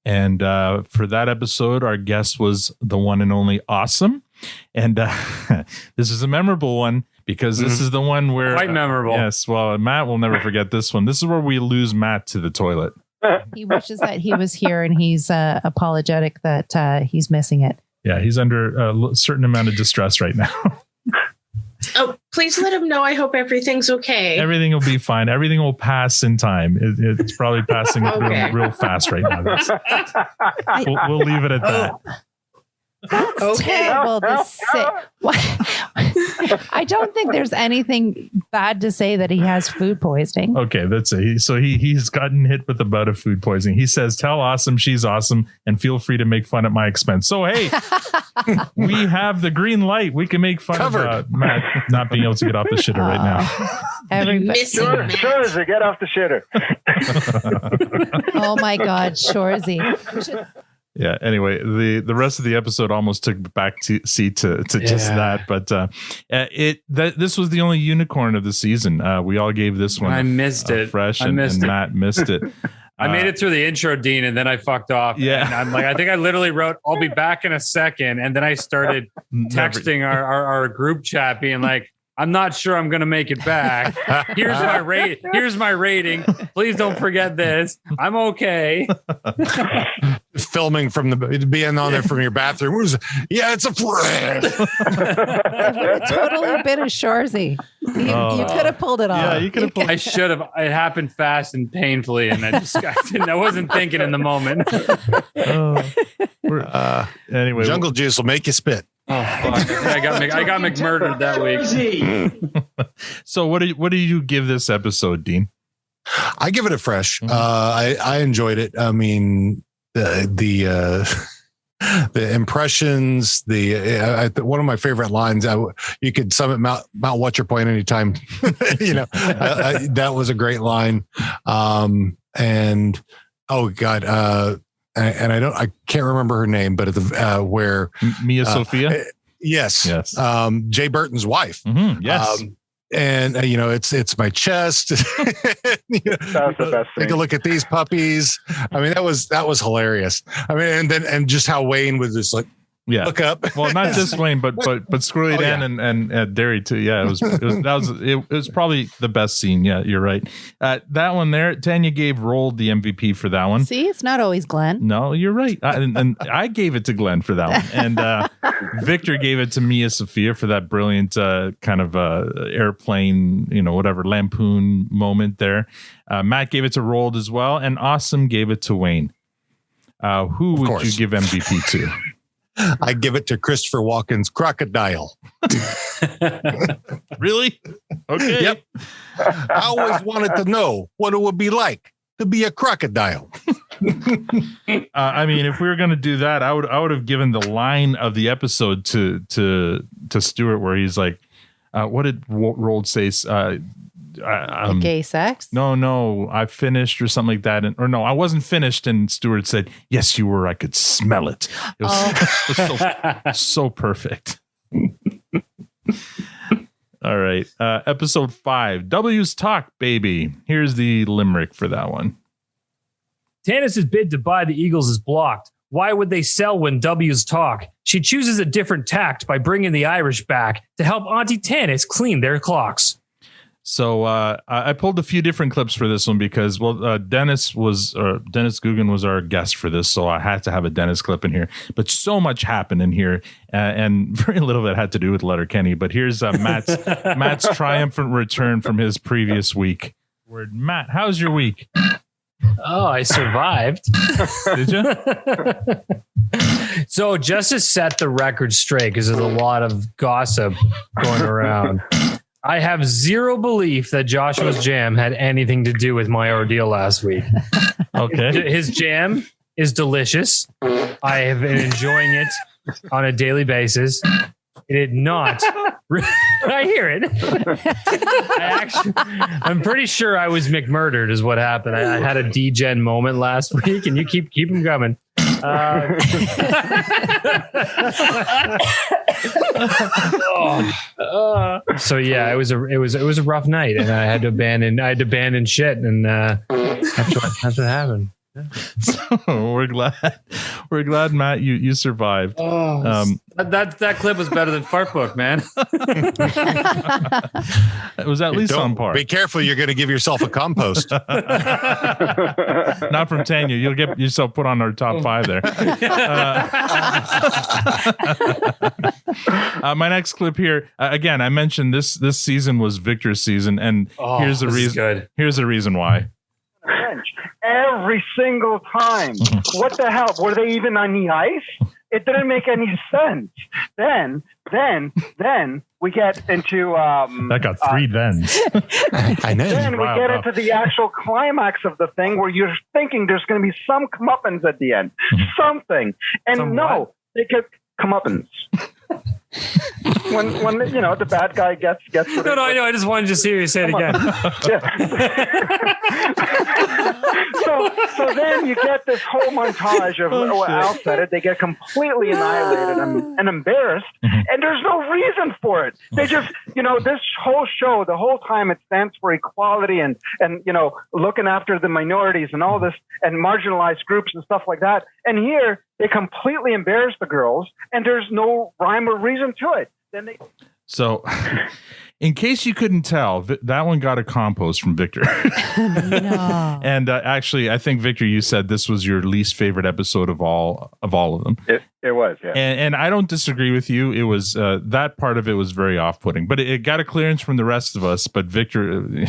And for that episode, our guest was the one and only Awesome. And this is a memorable one because this is the one where... Quite memorable. Yes, well, Matt will never forget this one. This is where we lose Matt to the toilet. He wishes that he was here, and he's apologetic that he's missing it. Yeah, he's under a certain amount of distress right now. Oh, please let him know. I hope everything's okay. Everything will be fine. Everything will pass in time. It's probably passing real fast right now. We'll leave it at that. That's terrible to say. I don't think there's anything bad to say that he has food poisoning. Okay, that's it. So he's gotten hit with a bout of food poisoning. He says, "Tell Awesome she's awesome, and feel free to make fun at my expense." So hey, we have the green light. We can make fun of Matt not being able to get off the shitter right now. Everybody, sure, get off the shitter. Oh my God, Shorzy. Yeah. Anyway, the rest of the episode almost took back to just that, but this was the only unicorn of the season. We all gave this one. I missed it. Fresh, and Matt missed it. I made it through the intro, Dean, and then I fucked off. Yeah, and I'm like, I think I literally wrote, "I'll be back in a second," and then I started texting our group chat, being like, "I'm not sure I'm going to make it back. Here's my rating. Please don't forget this. I'm okay." Filming from being on there from your bathroom. It's a friend. It would have totally been a Shorzy. You could have pulled it off. Yeah, you could have pulled. I should have. It happened fast and painfully, and I wasn't thinking in the moment. Anyway, Jungle Juice will make you spit. Oh fuck! I got McMurdered that week. So what do you give this episode, Dean? I give it a fresh. I enjoyed it. I mean, the impressions, one of my favorite lines. You could sum it Mount What's Your Point anytime. That was a great line. And oh god. And I can't remember her name, but at the where Mia Sophia. Yes. Jay Burton's wife. Mm-hmm. Yes. And it's my chest. That's the best thing. Take a look at these puppies. I mean, that was hilarious. I mean, and just how Wayne was just like, Yeah. Look up. Well, not just Wayne, but Squirrely Dan and Derry too. Yeah, it was probably the best scene. Yeah, you're right. That one there, Tanya gave Rolled the MVP for that one. See, it's not always Glenn. No, you're right. And I gave it to Glenn for that one. And Victor gave it to Mia Sophia for that brilliant kind of airplane, whatever, lampoon moment there. Matt gave it to Rolled as well. And Awesome gave it to Wayne. Who would you give MVP to? I give it to Christopher Walken's Crocodile. Really? Okay. Yep. I always wanted to know what it would be like to be a crocodile. I mean, if we were going to do that, I would have given the line of the episode to Stuart, where he's like, "What did Rold say? Gay sex? No, I finished or something like that." Or no, I wasn't finished. And Stuart said, "Yes, you were. I could smell it." It was so perfect. All right. Episode 5, W's Talk, baby. Here's the limerick for that one. Tannis' bid to buy the Eagles is blocked. Why would they sell when W's talk? She chooses a different tact by bringing the Irish back to help Auntie Tannis clean their clocks. So I pulled a few different clips for this one because, Dennis Guggen was our guest for this, so I had to have a Dennis clip in here. But so much happened in here, and very little of it had to do with Letterkenny. But here's Matt's triumphant return from his previous week. Matt, how's your week? Oh, I survived. Did you? So just to set the record straight, because there's a lot of gossip going around, I have zero belief that Joshua's jam had anything to do with my ordeal last week. Okay. His jam is delicious. I have been enjoying it on a daily basis. It did not. I hear it. I'm pretty sure I was McMurdered is what happened. I had a D-Gen moment last week, and you keep them coming. So yeah, it was a rough night, and I had to abandon shit, and that's what happened. So we're glad, Matt, you survived. That clip was better than Fart Book, man. It was at least on par. Be careful, you're going to give yourself a compost. Not from Tanya. You'll get yourself put on our top 5 there. My next clip here. Again, I mentioned this season was Victor's season, and here's the reason. Good. Here's the reason why. Every single time. What the hell? Were they even on the ice? It didn't make any sense. Then we get into that got 3 thens. I know. Then we get into the actual climax of the thing where you're thinking there's going to be some comeuppance at the end, something, and they get comeuppance. when the bad guy gets no, I know. I just wanted to hear you say it again. So then you get this whole montage of Al said it. They get completely annihilated and embarrassed, and there's no reason for it. They just, this whole show, the whole time it stands for equality and looking after the minorities and all this and marginalized groups and stuff like that. And here they completely embarrass the girls, and there's no rhyme or reason to it. So, in case you couldn't tell, that one got a compost from Victor. No. And actually, I think, Victor, you said this was your least favorite episode of all of them. It was, yeah. And I don't disagree with you. It was that part of it was very off-putting, but it got a clearance from the rest of us. But Victor,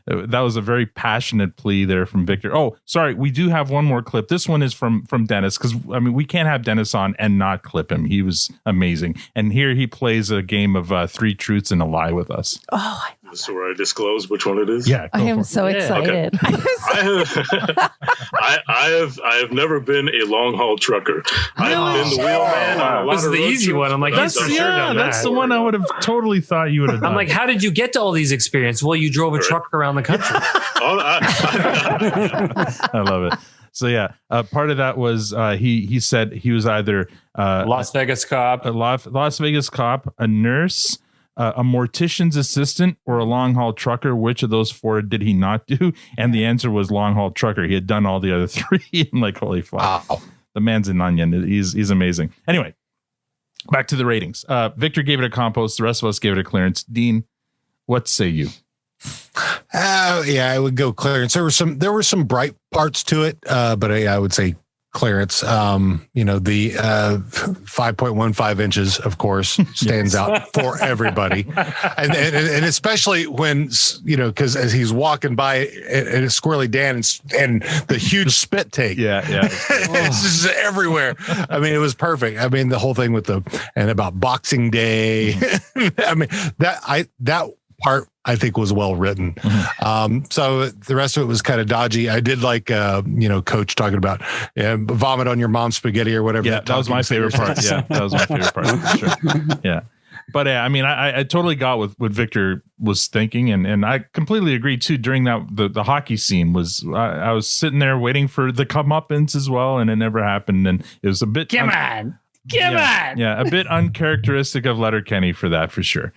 that was a very passionate plea there from Victor. Oh, sorry, we do have one more clip. This one is from Dennis, because we can't have Dennis on and not clip him. He was amazing, and here he plays a game of 3 truths and a lie with us. Oh, so where I disclose which one it is? Yeah, I am so excited. Okay. I have never been a long haul trucker. I've been the wheelman on a lot This is of the road easy trips. one. I'm like, That's the one I would have totally thought you would have done. I'm like, how did you get to all these experiences? Well, you drove a truck around the country. I love it. So yeah, part of that was he said he was either Las Vegas cop, a nurse, a mortician's assistant, or a long haul trucker. Which of those 4 did he not do? And the answer was long haul trucker. He had done all the other 3. I'm like, holy fuck. Wow. The man's an onion. He's amazing. Anyway, back to the ratings. Victor gave it a compost. The rest of us gave it a clearance. Dean, what say you? Yeah, I would go clearance. There were some bright parts to it, but I would say clearance. The 5.15 inches, of course, stands out for everybody, and especially when because as he's walking by and it's Squirrely Dan and the huge spit take, it's just everywhere. I mean, it was perfect. I mean, the whole thing about Boxing Day. I mean, that part I think was well written. So the rest of it was kind of dodgy. I did like Coach talking about vomit on your mom's spaghetti or whatever. Yeah, that was my favorite part. Yeah, that was my favorite part. For sure. Yeah. But I mean, I totally got what Victor was thinking, and I completely agree too. During the hockey scene I was sitting there waiting for the comeuppance as well, and it never happened, and it was a bit Come on, a bit uncharacteristic of Letterkenny for that, for sure.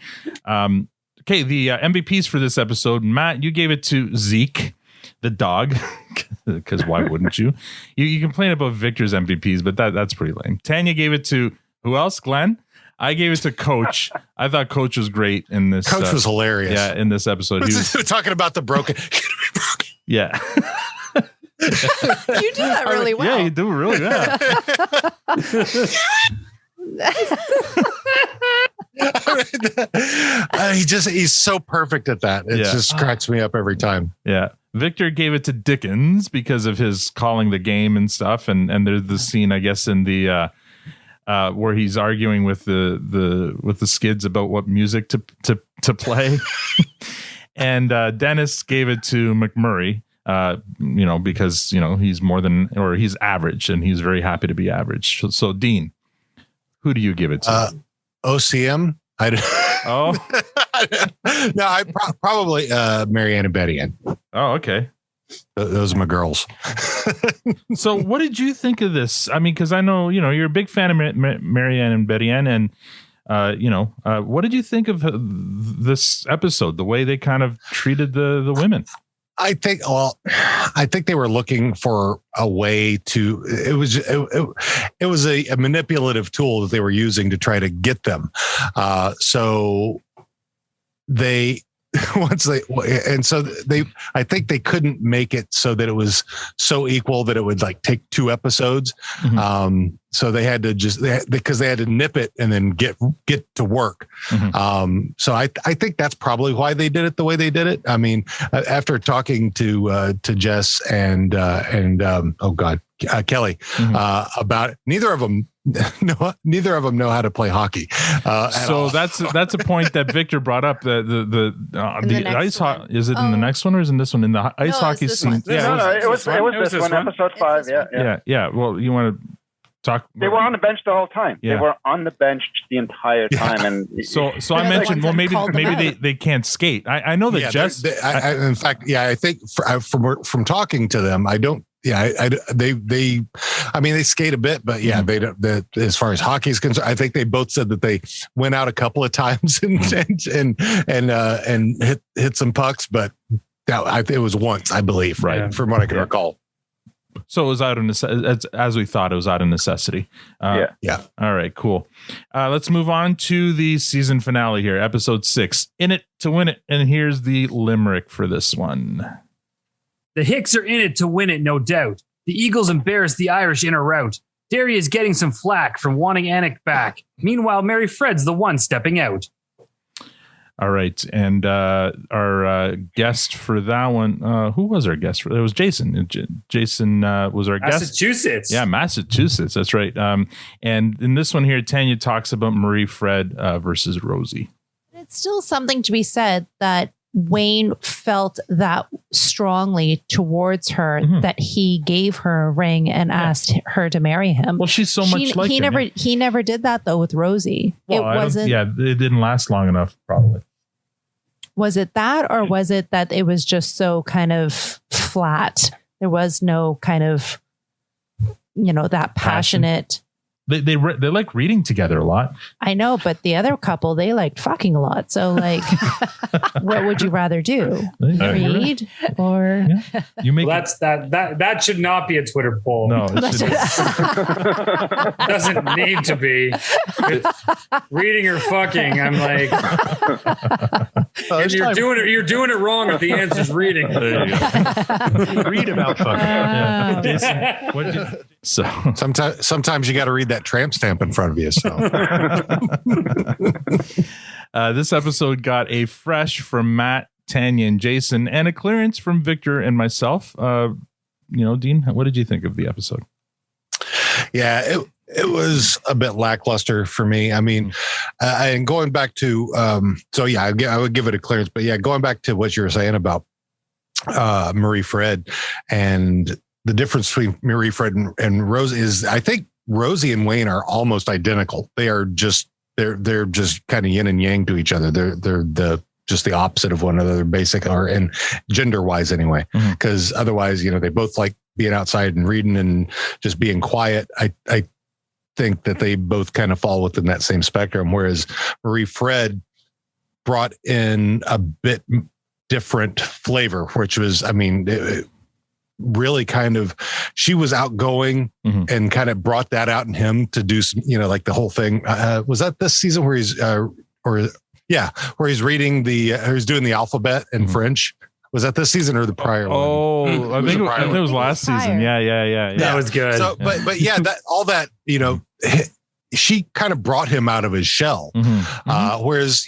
Okay, the MVPs for this episode, Matt, you gave it to Zeke, the dog, because why wouldn't you? You complain about Victor's MVPs, but that's pretty lame. Tanya gave it to who else? Glenn. I gave it to Coach. I thought Coach was great in this. Coach was hilarious. Yeah, in this episode, he was talking about the broken. Yeah. You do that really well. Yeah, you do really well. He's so perfect at that. It just cracks me up every time. Yeah. Victor gave it to Dickens because of his calling the game and stuff. And there's the scene, I guess, in the where he's arguing with the skids about what music to play. And Dennis gave it to McMurray. Because he's average and he's very happy to be average. So Dean, who do you give it to? OCM. No, I probably Marianne and Betty Ann. Oh, okay. Those are my girls. So what did you think of this? I mean, because I know, you're a big fan of Marianne and Betty Ann, and what did you think of this episode, the way they kind of treated the women? I think they were looking for a way to. It was a manipulative tool that they were using to try to get them. So they I think they couldn't make it so that it was so equal that it would take 2 episodes. Mm-hmm. So they had to because they had to nip it and then get to work. Mm-hmm. So I think that's probably why they did it the way they did it. I mean, after talking to Jess and Kelly, mm-hmm. About it, neither of them know how to play hockey. So that's a point that Victor brought up. The ice hockey, is it in the next one or is it in this one? In the ice hockey scene? Yeah, it was this one, episode 5. Yeah. Well, you want to talk? They were on the bench the whole time. Yeah. They were on the bench the entire time, and so I mentioned, well, maybe they can't skate. I know that Jess. In fact, I think from talking to them, I don't. Yeah, they skate a bit, but yeah, they don't. As far as hockey is concerned, I think they both said that they went out a couple of times and hit some pucks, but it was once, I believe, right, from what I can recall. So it was out of as we thought, it was out of necessity. Yeah. All right, cool. Let's move on to the season finale here, episode 6. In it to win it, and here's the limerick for this one. The Hicks are in it to win it, no doubt. The Eagles embarrass the Irish in a rout. Derry is getting some flack from wanting Anik back. Meanwhile, Mary Fred's the one stepping out. All right. And our guest for that one, who was our guest? It was Jason. Jason was our guest. Massachusetts. Yeah, Massachusetts. That's right. And in this one here, Tanya talks about Marie Fred versus Rosie. It's still something to be said that Wayne felt that strongly towards her, mm-hmm. that he gave her a ring and asked her to marry him. Well, she's so much like him. He never did that though with Rosie. Well, it wasn't. Yeah, it didn't last long enough, probably. Was it that, or was it that it was just so kind of flat? There was no kind of, that passionate. they like reading together a lot. I know, but the other couple, they liked fucking a lot. So like, what would you rather do? Read or you make that should not be a Twitter poll. No, it doesn't need to be. Reading or fucking, I'm like, you're doing it wrong if the answer's reading. There you go. Read about fucking. Jason, so sometimes you got to read that tramp stamp in front of you. So this episode got a fresh from Matt, Tanya, and Jason, and a clearance from Victor and myself. Dean, what did you think of the episode? Yeah, it was a bit lackluster for me. I mean, and going back to I would give it a clearance. But yeah, going back to what you were saying about Marie Fred and the difference between Marie Fred and Rose is, I think Rosie and Wayne are almost identical. They're just kind of yin and yang to each other. They're just the opposite of one another, basic or and gender wise anyway. Because otherwise, they both like being outside and reading and just being quiet. I think that they both kind of fall within that same spectrum. Whereas Marie Fred brought in a bit different flavor, which was, really kind of, she was outgoing and kind of brought that out in him to do some, like the whole thing. Was that this season where he's, where he's reading he's doing the alphabet in French? Was that this season or the prior one? Oh, I think it was last season. Yeah. That was good. So, but yeah, she kind of brought him out of his shell. Whereas,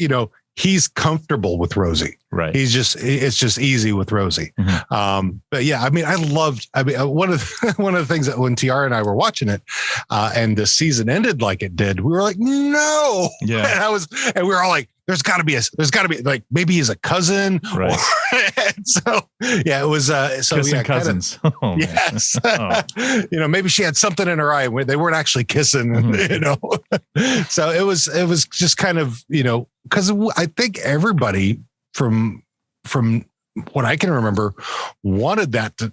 he's comfortable with Rosie. Right. It's just easy with Rosie. But yeah, one of the things that when TR and I were watching it, and the season ended like it did, we were like, no. Yeah. And we were all like, there's gotta be like, maybe he's a cousin. Right. So yeah, it was, kissing cousins. Yes. Maybe she had something in her eye where they weren't actually kissing, so it was just kind of, because I think everybody from what I can remember wanted that to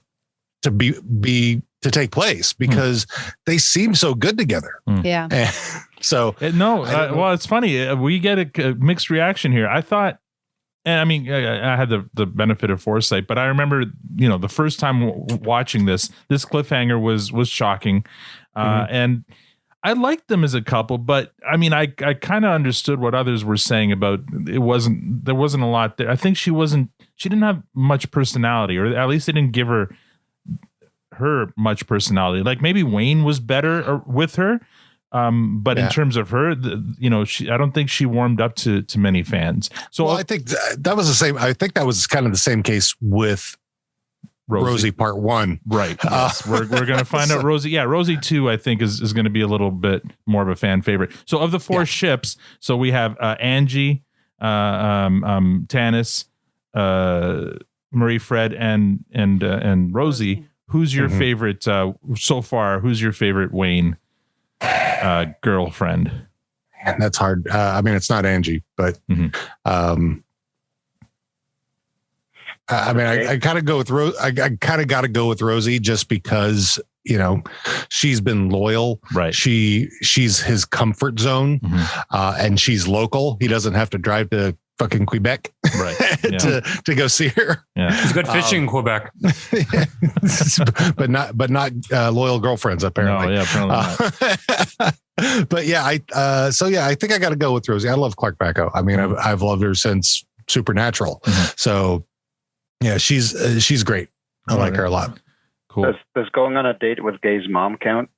take place because they seem so good together. Yeah. And so well, it's funny. We get a mixed reaction here. I thought, and I had the benefit of foresight, but I remember, the first time watching this cliffhanger was shocking. And I liked them as a couple, but I kind of understood what others were saying about there wasn't a lot there. I think she didn't have much personality, or at least they didn't give her much personality. Like maybe Wayne was better with her. But in terms of her, I don't think she warmed up to many fans. So I think that was the same. I think that was kind of the same case with Rosie Part 1. Right. Yes. We're going to find out Rosie. Yeah. Rosie 2, I think is going to be a little bit more of a fan favorite. So of the four ships, so we have Angie, Tanis, Marie Fred, and Rosie. Who's your favorite so far? Who's your favorite Wayne girlfriend? And that's hard. It's not Angie, but I kind of go with Rose. I kind of got to go with Rosie just because she's been loyal. Right. She's his comfort zone, and she's local. He doesn't have to drive to fucking Quebec, right? to go see her. Yeah, he's good fishing in Quebec, but not loyal girlfriends apparently. No, yeah, apparently not. But yeah, I think I got to go with Rosie. I love Clark Bacco. I've loved her since Supernatural. So yeah, she's great. I like her a lot. Cool. Does going on a date with Gay's mom count?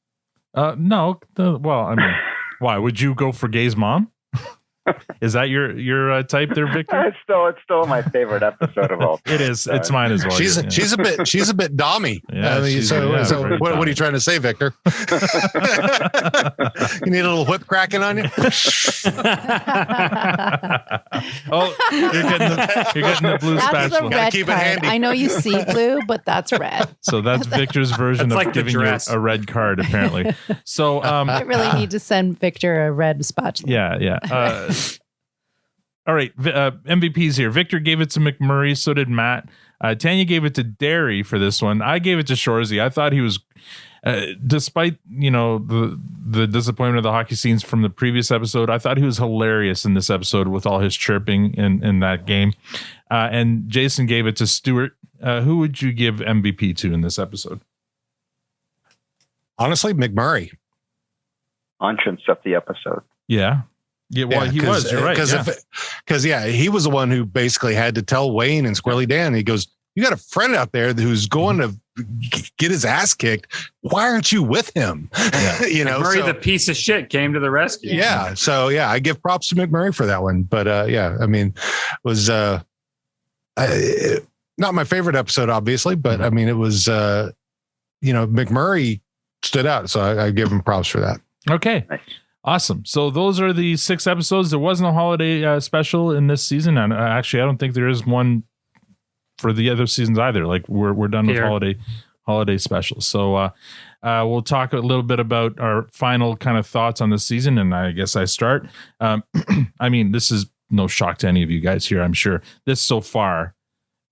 No. Why would you go for Gay's mom? Is that your type there, Victor? It's still my favorite episode of all time. It is. It's mine as well. She's a bit dommy. Yeah, what are you trying to say, Victor? You need a little whip cracking on you? Oh, you're getting the blue that's spatula. The red keep it card. handy. I know you see blue, but that's red. So that's Victor's version of giving you a red card, apparently. So I really need to send Victor a red spatula. Yeah. All right, MVPs here. Victor gave it to McMurray. So did Matt. Tanya gave it to Derry for this one. I gave it to Shorzy. I thought he was despite the disappointment of the hockey scenes from the previous episode, I thought he was hilarious in this episode with all his chirping in that game. And Jason gave it to Stuart. Who would you give MVP to in this episode? Honestly, McMurray. Entrance of the episode. Yeah. Yeah, well, he was. You're right. Because he was the one who basically had to tell Wayne and Squirrely Dan. He goes, "You got a friend out there who's going to get his ass kicked. Why aren't you with him?" Yeah. McMurray, the piece of shit, came to the rescue. Yeah. So I give props to McMurray for that one. But I mean, it was not my favorite episode, obviously, but I mean, it was McMurray stood out, so I give him props for that. Okay. Nice. Awesome. So those are the 6 episodes. There wasn't a holiday special in this season, and actually, I don't think there is one for the other seasons either. Like we're done with holiday specials. So we'll talk a little bit about our final kind of thoughts on the season, and I guess I start. I mean, this is no shock to any of you guys here, I'm sure. This so far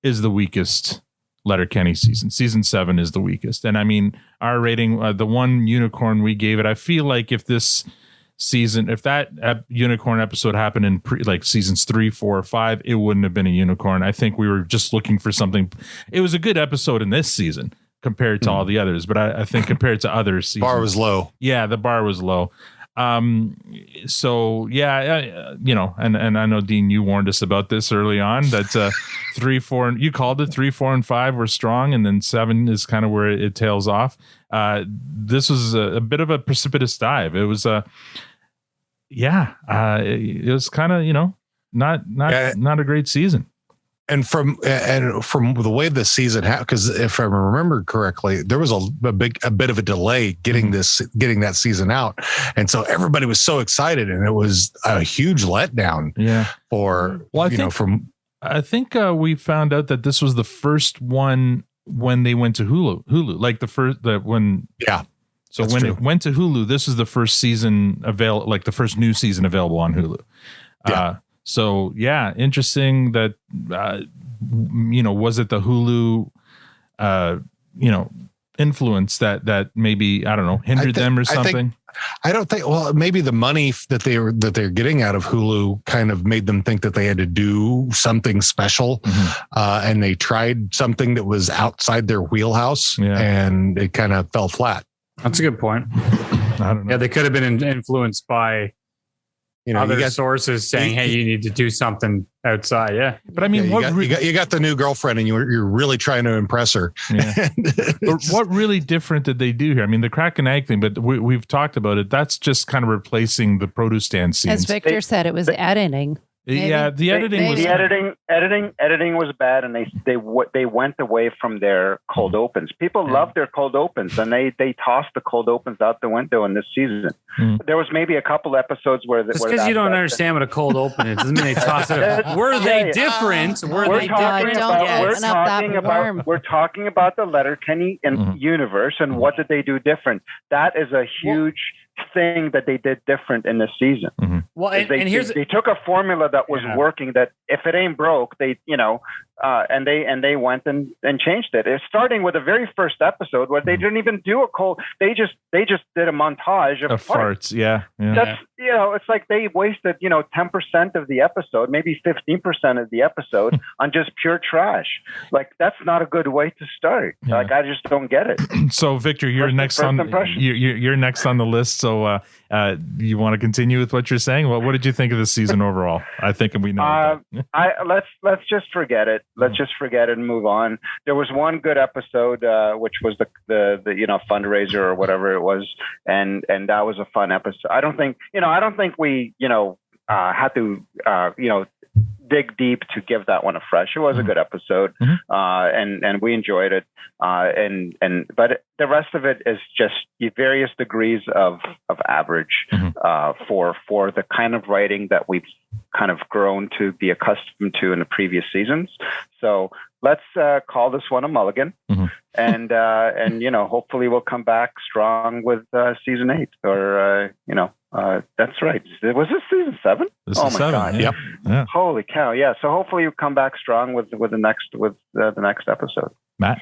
is the weakest Letterkenny season. Season 7 is the weakest, and I mean, our rating, the one unicorn we gave it, I feel like if this season, if that unicorn episode happened in seasons 3, 4, or 5, it wouldn't have been a unicorn. I think we were just looking for something. It was a good episode in this season compared to all the others, but I think compared to other seasons, bar was low. Yeah, the bar was low. So yeah, and I know, Dean, you warned us about this early on that 3, 4, you called it 3, 4, and 5 were strong, and then 7 is kind of where it tails off. This was a bit of a precipitous dive. It was it was kind of not a great season. And from the way the season happened, because if I remember correctly, there was a bit of a delay getting that season out, and so everybody was so excited, and it was a huge letdown. Yeah. I think we found out that this was the first one when they went to Hulu, like the first when. Yeah. So when it went to Hulu, this is the first season the first new season available on Hulu. Yeah. So yeah, interesting that was it the Hulu influence that maybe, I don't know, hindered them or something? I don't think. Well, maybe the money that they're getting out of Hulu kind of made them think that they had to do something special, and they tried something that was outside their wheelhouse, and it kind of fell flat. That's a good point. I don't know. Yeah, they could have been influenced by other sources saying, "Hey, you need to do something outside." Yeah, but I mean, you got the new girlfriend, and you're really trying to impress her. Yeah. But what really different did they do here? I mean, the crack and egg thing, but we've talked about it. That's just kind of replacing the produce stand scenes. As Victor said, it was editing. Maybe. Yeah, the editing was editing was bad, and they went away from their cold opens. People love their cold opens, and they tossed the cold opens out the window in this season. There was maybe a couple episods where just because you don't understand what a cold open is doesn't mean they toss it out. Were they different? We're talking about the Letterkenny universe, and what did they do different? That is a huge thing that they did different in this season. Well, they took a formula that was working, that if it ain't broke, they and they went and changed it. It's starting with the very first episode where they didn't even do a cold. They just did a montage of farts. Yeah. That's it's like they wasted 10% of the episode, maybe 15% of the episode on just pure trash. Like, that's not a good way to start. Yeah. Like, I just don't get it. So Victor, you're next on the list. So you want to continue with what you're saying? Well, what did you think of the season overall? I think we know. Let's just forget it. Let's just forget it and move on. There was one good episode, which was the fundraiser or whatever it was, and that was a fun episode. I don't think we had to dig deep to give that one a fresh. It was a good episode, and we enjoyed it. But the rest of it is just various degrees of average for the kind of writing that we've kind of grown to be accustomed to in the previous seasons. So let's call this one a mulligan, and hopefully we'll come back strong with season 8 or that's right. Was this season 7? This is 7. God! Yep. Yeah. Holy cow! Yeah. So hopefully you come back strong with the next episode. Matt.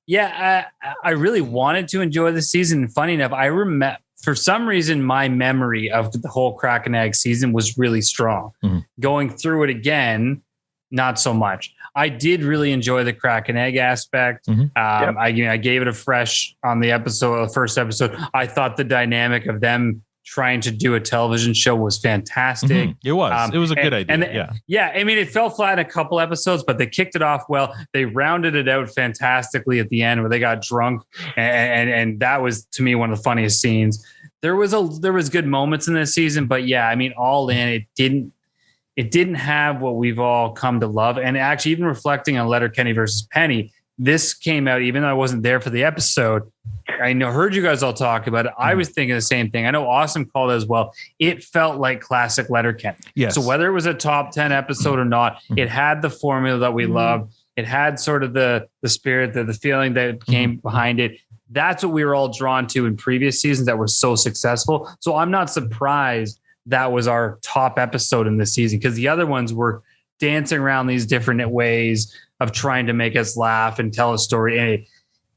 Yeah, I really wanted to enjoy the season. And funny enough, I remember for some reason my memory of the whole Crack and Egg season was really strong. Going through it again, not so much. I did really enjoy the Crack and Egg aspect. I gave it a fresh on the first episode. I thought the dynamic of them trying to do a television show was fantastic. It was. It was a good idea. I mean, it fell flat in a couple episodes, but they kicked it off well. They rounded it out fantastically at the end where they got drunk, and that was to me one of the funniest scenes. There was good moments in this season, but yeah, I mean, all in, it didn't have what we've all come to love. And actually, even reflecting on Letterkenny versus Penny, this came out even though I wasn't there for the episode. I heard you guys all talk about it. I was thinking the same thing. I know Awesome called it as well. It felt like classic Letterkenny. Yes. So whether it was a top 10 episode or not, it had the formula that we loved. It had sort of the spirit, the feeling that came behind it. That's what we were all drawn to in previous seasons that were so successful. So I'm not surprised that was our top episode in this season, because the other ones were dancing around these different ways of trying to make us laugh and tell a story. And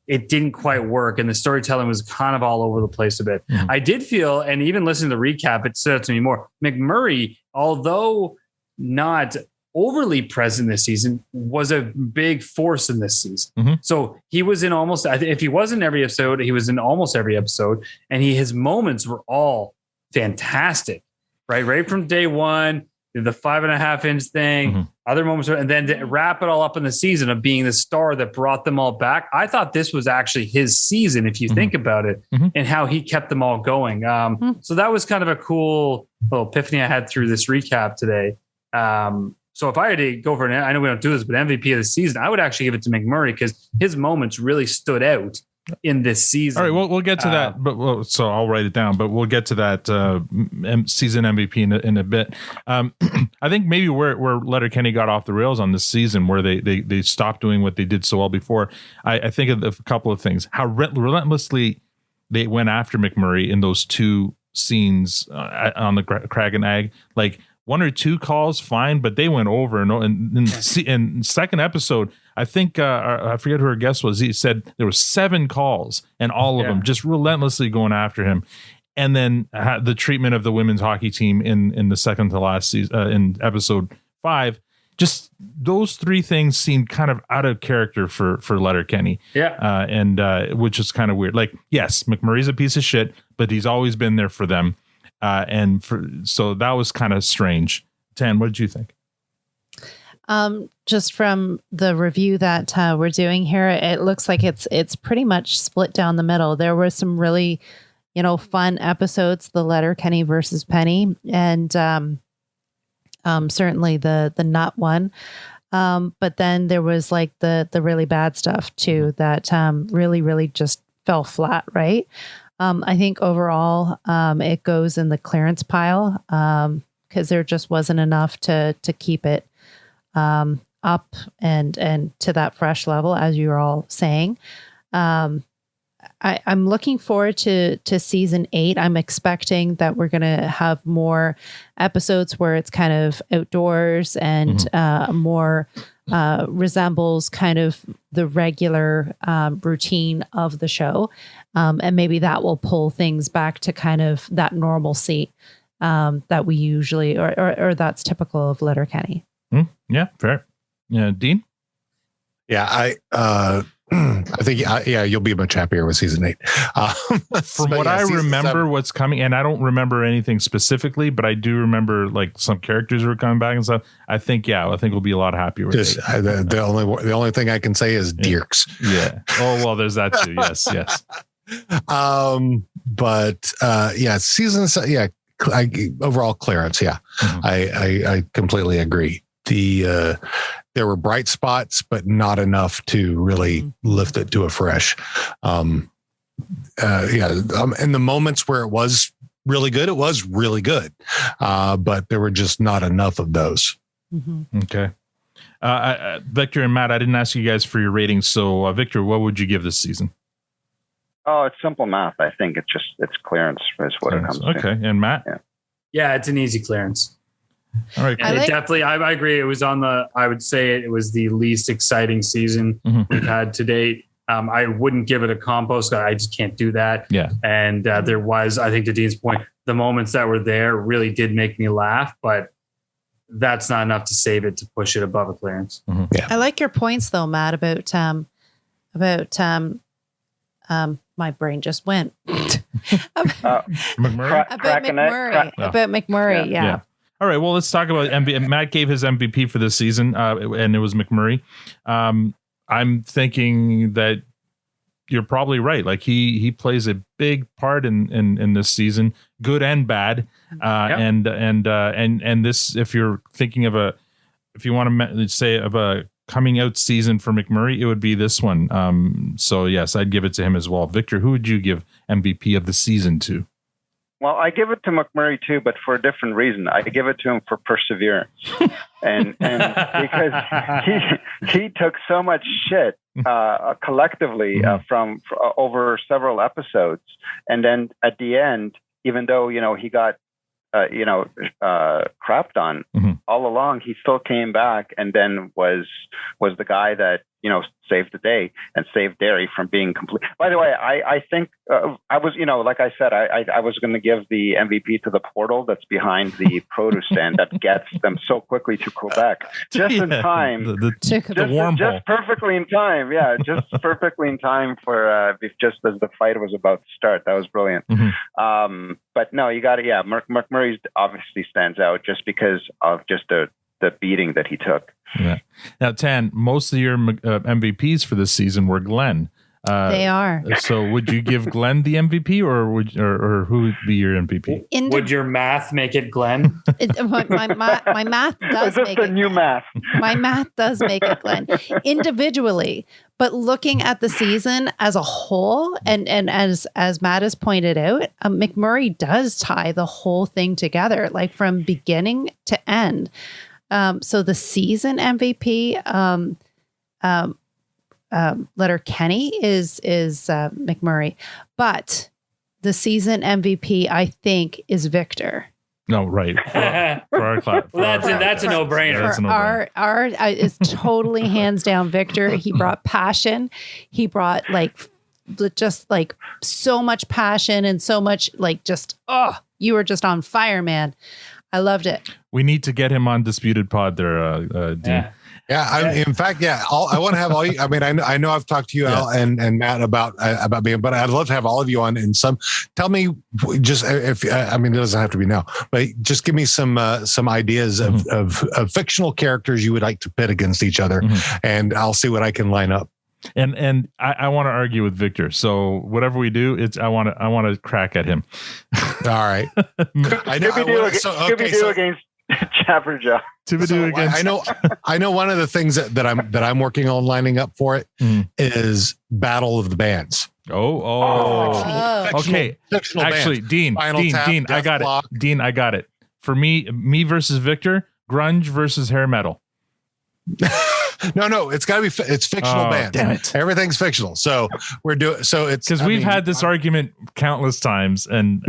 it didn't quite work. And the storytelling was kind of all over the place a bit. I did feel, and even listening to the recap, it stood out to me more. McMurray, although not overly present this season, was a big force in this season. So he was in almost, if he wasn't every episode, he was in almost every episode. And his moments were all fantastic, right from day one. The 5.5-inch thing, other moments, and then to wrap it all up in the season of being the star that brought them all back. I thought this was actually his season, if you think about it, and how he kept them all going. So that was kind of a cool little epiphany I had through this recap today. So if I had to go for I know we don't do this, but MVP of the season, I would actually give it to McMurray because his moments really stood out in this season. All right, we'll get to that, but so I'll write it down. But we'll get to that season MVP in a bit. I think maybe where Letterkenny got off the rails on this season, where they stopped doing what they did so well before. I think of a couple of things: how relentlessly they went after McMurray in those two scenes on the Crag and Ag, like. One or two calls, fine, but they went over and second episode, I think I forget who her guest was. He said there were 7 calls and all of them just relentlessly going after him. And then the treatment of the women's hockey team in the second to last season, in episode 5, just those 3 things seemed kind of out of character for Letterkenny. And which is kind of weird. Like, yes, McMurray's a piece of shit, but he's always been there for them. So that was kind of strange. Tan, what did you think? Just from the review that we're doing here, it looks like it's pretty much split down the middle. There were some really, fun episodes, the Letterkenny versus Penny, and certainly the nut one. But then there was like the really bad stuff too that really, really just fell flat, right? I think overall, it goes in the clearance pile because there just wasn't enough to keep it up and to that fresh level, as you were all saying. I'm looking forward to season 8. I'm expecting that we're going to have more episodes where it's kind of outdoors and more resembles kind of the regular routine of the show. And maybe that will pull things back to kind of that normalcy that we usually, or that's typical of Letterkenny. Yeah, fair. Yeah, Dean? Yeah, I think, you'll be much happier with season 8. From what I remember, 7. What's coming, and I don't remember anything specifically, but I do remember like some characters were coming back and stuff. I think we'll be a lot happier with it. The only thing I can say is Dirks. Yeah. Oh well, there's that too. Yes. Season overall clearance. Yeah, I completely agree. There were bright spots, but not enough to really lift it to a fresh. In the moments where it was really good, it was really good, but there were just not enough of those. Okay. Victor and Matt, I didn't ask you guys for your ratings. So Victor, what would you give this season? Oh, it's simple math. I think it's clearance is what it comes to. Okay. And Matt? Yeah, it's an easy clearance. All right. And definitely, I agree. It was I would say it was the least exciting season we've had to date. I wouldn't give it a compost. I just can't do that. Yeah. And there was, I think to Dean's point, the moments that were there really did make me laugh, but that's not enough to save it to push it above a clearance. Yeah. I like your points though, Matt, about my brain just went. McMurray? About McMurray. Yeah. All right. Well, let's talk about MVP. Matt gave his MVP for this season, and it was McMurray. I'm thinking that you're probably right. Like he plays a big part in this season, good and bad. And this, if you're thinking of if you want to say of a coming out season for McMurray, it would be this one. So yes, I'd give it to him as well. Victor, who would you give MVP of the season to? Well, I give it to McMurray too, but for a different reason. I give it to him for perseverance, and because he took so much shit collectively from over several episodes, and then at the end, even though he got crapped on all along, he still came back and then was the guy that saved the day and saved Derry from being complete. By the way, I think I was, like I said, I was going to give the MVP to the portal that's behind the produce stand that gets them so quickly to Quebec just in time, just perfectly in time. Yeah, just perfectly in time for just as the fight was about to start. That was brilliant. But no, you got it. Yeah, McMurray obviously stands out just because of just the beating that he took. Yeah. Now, Tan, most of your MVPs for this season were Glenn. They are. So, would you give Glenn the MVP, or who would be your MVP? Would your math make it Glenn? My math does make it new math. My math does make it Glenn individually, but looking at the season as a whole, and as Matt has pointed out, McMurray does tie the whole thing together, like from beginning to end. So the season MVP, Letterkenny is McMurray, but the season MVP I think is Victor. No, right. For our class. Well, that's a no-brainer. Our is totally hands down Victor. He brought passion. He brought just so much passion and so much you were just on fire, man. I loved it. We need to get him on Disputed Pod there, Dean. Yeah, in fact, I want to have all you. I mean, I know I've talked to you, Al, and Matt about being, but I'd love to have all of you on. And tell me, just if it doesn't have to be now, but just give me some ideas of fictional characters you would like to pit against each other, and I'll see what I can line up. And I want to argue with Victor. So whatever we do, I want to crack at him. All right. I know. Against Jabberjaw. I know one of the things that I'm working on lining up for it is Battle of the Bands. Okay. Actually, Dean, I got it. Dean, I got it. For me versus Victor, grunge versus hair metal. No, it's got to be. It's fictional band. Damn it! Everything's fictional. So we're doing. So it's because we've had this argument countless times, and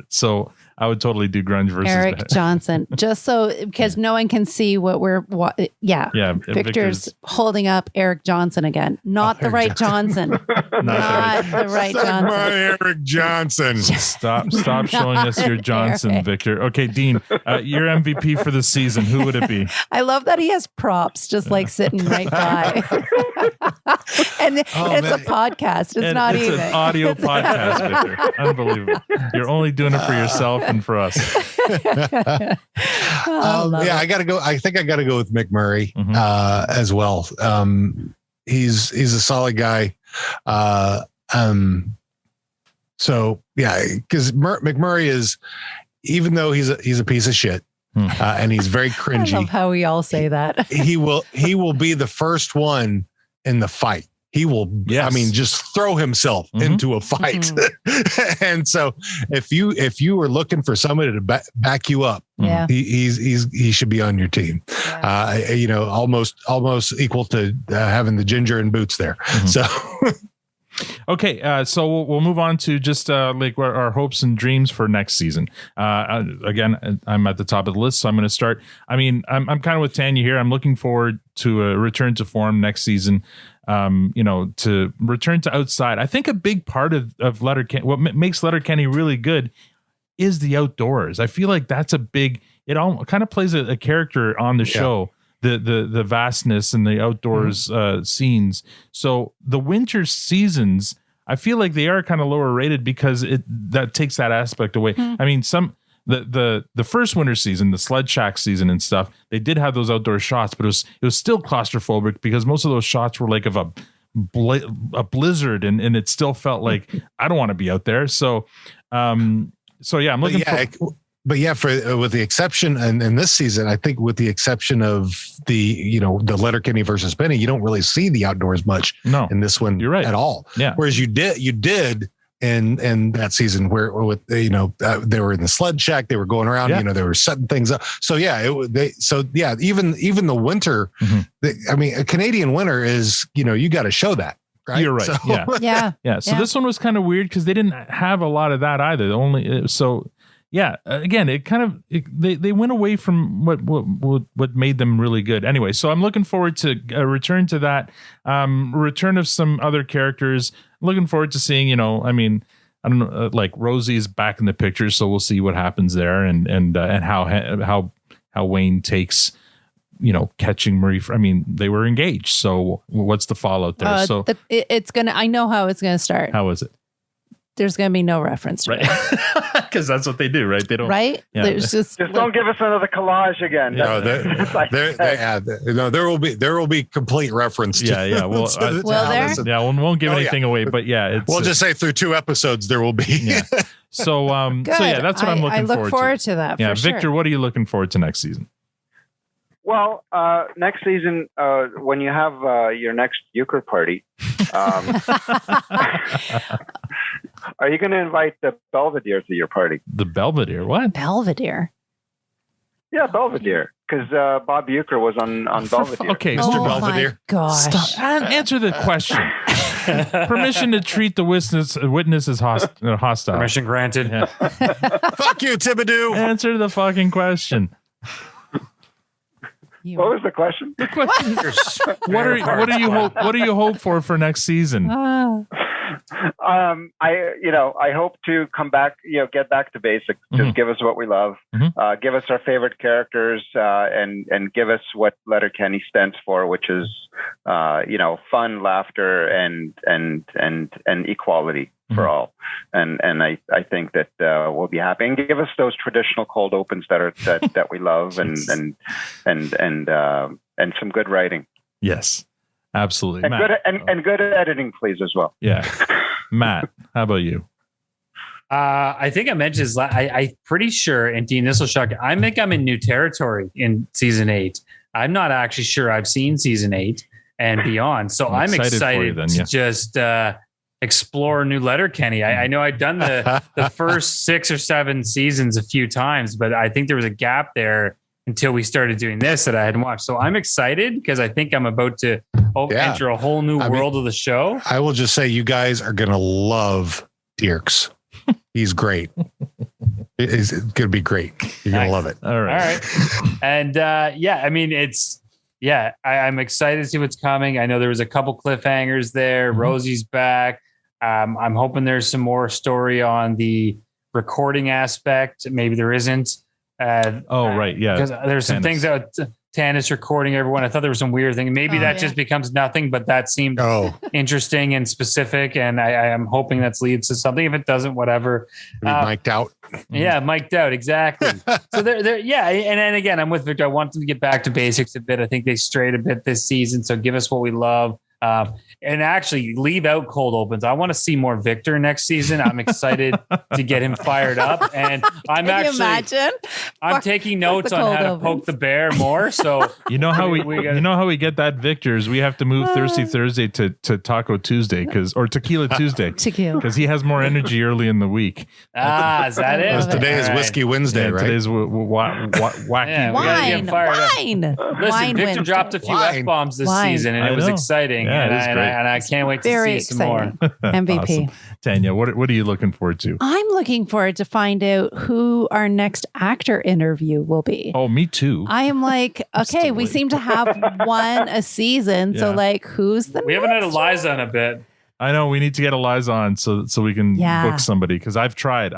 so I would totally do grunge versus Eric Johnson, just because no one can see what we're. Victor's holding up Eric Johnson again, not the right Johnson, not the right Johnson. My Eric Johnson. Stop showing us your Johnson, Eric. Victor. Okay, Dean, your MVP for the season. Who would it be? I love that he has props, just sitting right by. and it's a podcast. It's not even an audio podcast, Victor. Unbelievable. You're only doing it for yourself and for us. I gotta go. I think I gotta go with McMurray as well. He's a solid guy. So yeah, because McMurray is, even though he's a piece of shit. And he's very cringy. I love how we all say that. he will be the first one in the fight. He will, just throw himself into a fight. And so if you were looking for somebody to back you up, he should be on your team. Almost equal to having the ginger and boots there. So Okay, so we'll move on to just like our hopes and dreams for next season. Again, I'm at the top of the list, so I'm going to start. I mean, I'm kind of with Tanya here. I'm looking forward to a return to form next season. To return to outside. I think a big part of Letterkenny, what makes Letterkenny really good, is the outdoors. I feel like that's a big. It all kind of plays a character on the show. The vastness and the outdoors scenes. So the winter seasons, I feel like they are kind of lower rated because that takes that aspect away. I mean, the first winter season, the sled shack season and stuff, they did have those outdoor shots, but it was still claustrophobic because most of those shots were like of a blizzard, and it still felt like I don't want to be out there. So I'm looking for. But yeah, with the exception, and in this season, I think with the exception of the Letterkenny versus Penny, you don't really see the outdoors much. No, in this one, you're right at all. Yeah. Whereas you did in that season where with they were in the sled shack, they were going around, they were setting things up. So even the winter, a Canadian winter is you got to show that. Right? You're right. So, yeah. So this one was kind of weird because they didn't have a lot of that either. Again, it kind of they went away from what made them really good. Anyway, so I'm looking forward to a return to that, return of some other characters. Looking forward to seeing, I don't know, like Rosie's back in the picture, so we'll see what happens there, and how Wayne takes, catching Marie. They were engaged, so what's the fallout there? It's gonna. I know how it's gonna start. How is it? There's going to be no reference to it. Because that's what they do, right? They don't. Right? Yeah. There's just don't give us another collage again. There will be complete reference. Yeah. Well, we won't give anything away, but we'll just say through 2 episodes there will be. Yeah. So that's what I'm looking forward to. I look forward to that. Yeah, for sure. Victor, what are you looking forward to next season? Well, next season, when you have your next euchre party, are you going to invite the Belvedere to your party? The Belvedere? What? Belvedere? Yeah, Belvedere. Because Bob Euchre was on Belvedere. Okay, Mr. Belvedere. My gosh. Stop. Answer the question. Permission to treat the witness as hostile. Permission granted. Yeah. Fuck you, Thibodeau. Answer the fucking question. What was the question? The question. What do you hope for next season? I hope to come back, get back to basics. Just give us what we love. Give us our favorite characters, and give us what Letterkenny stands for, which is, fun, laughter, and equality for all. And I think that we'll be happy, and give us those traditional cold opens that we love, and some good writing. Yes. Absolutely. And good editing, please, as well. Yeah. Matt, how about you? I think I mentioned this. I'm pretty sure, and Dean, this will shock you. I think I'm in new territory in season 8. I'm not actually sure I've seen season 8 and beyond. So I'm excited to just explore new Letterkenny. I know I've done the first 6 or 7 seasons a few times, but I think there was a gap there until we started doing this that I hadn't watched. So I'm excited because I think I'm about to enter a whole new world of the show. I will just say you guys are going to love Dierks. He's great. It's going to be great. You're going to love it. All right. And I'm excited to see what's coming. I know there was a couple cliffhangers there. Rosie's back. I'm hoping there's some more story on the recording aspect. Maybe there isn't. Right. Yeah. Because there's some things that Tanis recording everyone. I thought there was some weird thing. Maybe just becomes nothing, but that seemed interesting and specific. And I am hoping that leads to something. If it doesn't, whatever. Mic'd out. Yeah, mic'd out. Exactly. So they're And again, I'm with Victor. I want them to get back to basics a bit. I think they strayed a bit this season. So give us what we love. And actually leave out cold opens. I want to see more Victor next season. I'm excited to get him fired up. And I'm I'm taking notes on how to poke the bear more. So you know how we get that Victor's. We have to move Thirsty Thursday to Taco Tuesday or Tequila Tuesday because he has more energy early in the week. Is that it? Because today is Whiskey Wednesday, right? Today's wacky. Wine. Listen, Victor dropped a few F-bombs this season, and it was exciting. Yeah, it is great. And I can't wait to Very see some more. MVP. Awesome. Tanya, what are you looking forward to? I'm looking forward to find out who our next actor interview will be. Oh, me too. I am like, okay, we seem to have one a season. So Yeah. like, who's the We haven't had next Eliza in a bit. I know we need to get Eliza on so we can Yeah. book somebody because I've tried.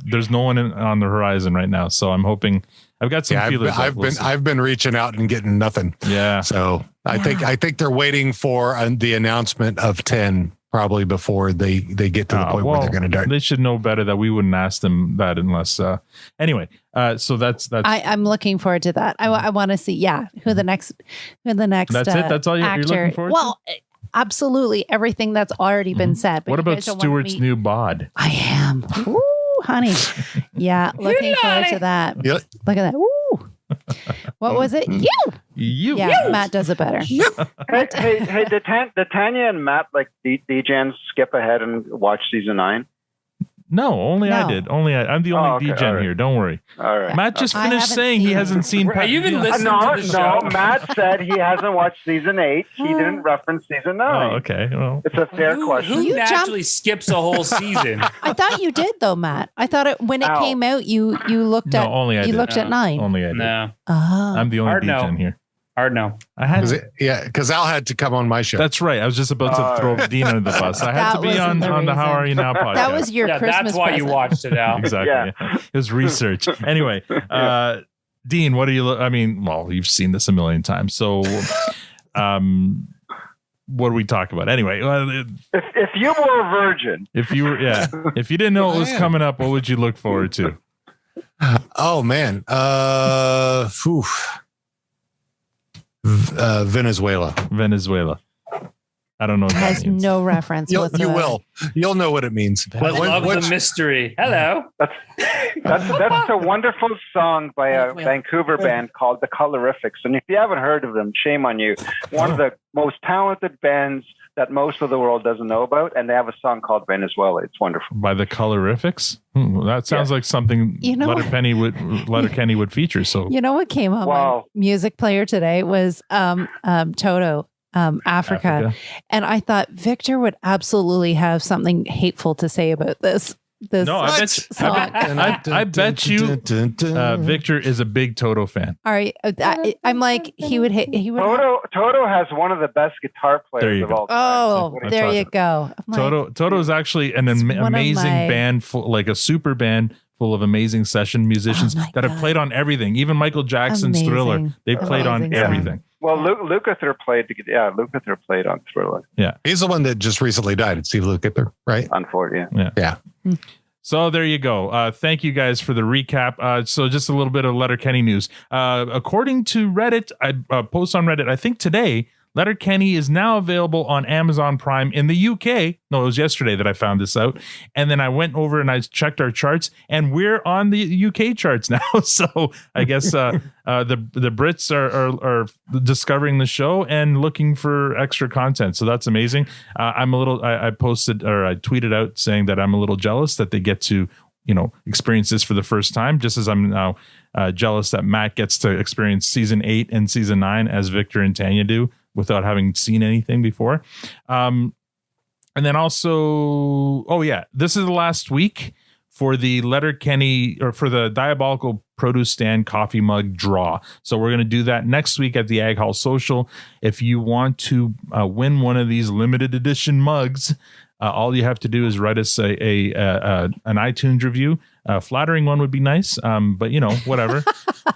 There's no one on the horizon right now, so I'm hoping. I've got some feelers. I've been reaching out and getting nothing. Yeah. So I think they're waiting for the announcement of 10 probably before they get to the point where they're going to start. They should know better that we wouldn't ask them that unless. Anyway, so that's. I'm looking forward to that. I want to see, who the next. That's it. That's all you're looking forward to? Well, absolutely everything that's already been said. But What you about guys don't want Stuart's me- new bod? I am. Ooh, honey. Yeah, looking forward to that. Yep. Look at that. Ooh. What was it? You. Yeah, Matt does it better. Hey, did Tanya and Matt like DJs skip ahead and watch season 9? No, only I No. did. Only I'm the only okay, DJ all right. here. Don't worry. All right. Matt just I finished haven't saying he seen hasn't seen. Are you even listening No, to the show? Matt said he hasn't watched season 8. He didn't reference season 9. Oh, okay. Well, It's a fair Who question. You naturally skips a whole season? I thought you did though, Matt. I thought when it Ow. came out, you looked no, at only I you did. looked at 9. Only I did. No. Oh. I'm the only Hard DJ no. in here. Hard no. I had. Because Al had to come on my show. That's right. I was just about to throw Dean under the bus. I had That to be wasn't on the the How reason. Are You Now podcast. That was your Yeah, Christmas that's why you present. watched it, Al. Exactly. Yeah. It was research. Anyway, Dean, what do you? I mean, well, you've seen this a million times. So, what do we talk about? Anyway, If you were a virgin, if you were, if you didn't know what was coming up, what would you look forward to? Oh man. Venezuela. I don't know what that Has means. no reference You whatsoever. will. You'll know what it means. I love the mystery. Hello. that's a wonderful song by a Vancouver band called the Colorifics. And if you haven't heard of them, shame on you. One of the most talented bands that most of the world doesn't know about, and they have a song called Venezuela. It's wonderful. By the Colorifics? That sounds like something You know- Letterkenny would feature. So You know what came on my music player today was Toto, Africa. And I thought Victor would absolutely have something hateful to say about this. No, I bet you Victor is a big Toto fan. All right, I'm like he would. Toto has one of the best guitar There players you of go. all time. Oh, That's there awesome. you go. I'm like, Toto is actually an one of amazing my- band, like a super band full of amazing session musicians that have played on everything. Even Michael Jackson's Thriller, Amazing. they've played on Amazing everything. Well, Lukather played on Thriller. Yeah. He's the one that just recently died. It's Steve Lukather, right? Unfortunately. Yeah. So there you go. Thank you guys for the recap. So just a little bit of Letterkenny news. According to Reddit, I post on Reddit, I think today, Letterkenny is now available on Amazon Prime in the UK. No, it was yesterday that I found this out. And then I went over and I checked our charts, and we're on the UK charts now. So I guess the Brits are discovering the show and looking for extra content. So that's amazing. I posted or I tweeted out saying that I'm a little jealous that they get to, experience this for the first time, just as I'm now jealous that Matt gets to experience season 8 and season 9 as Victor and Tanya do, without having seen anything before. And then also, this is the last week for the Letterkenny or for the Diabolical Produce Stand coffee mug draw. So we're going to do that next week at the Ag Hall Social. If you want to win one of these limited edition mugs, all you have to do is write us an iTunes review. A flattering one would be nice, but whatever.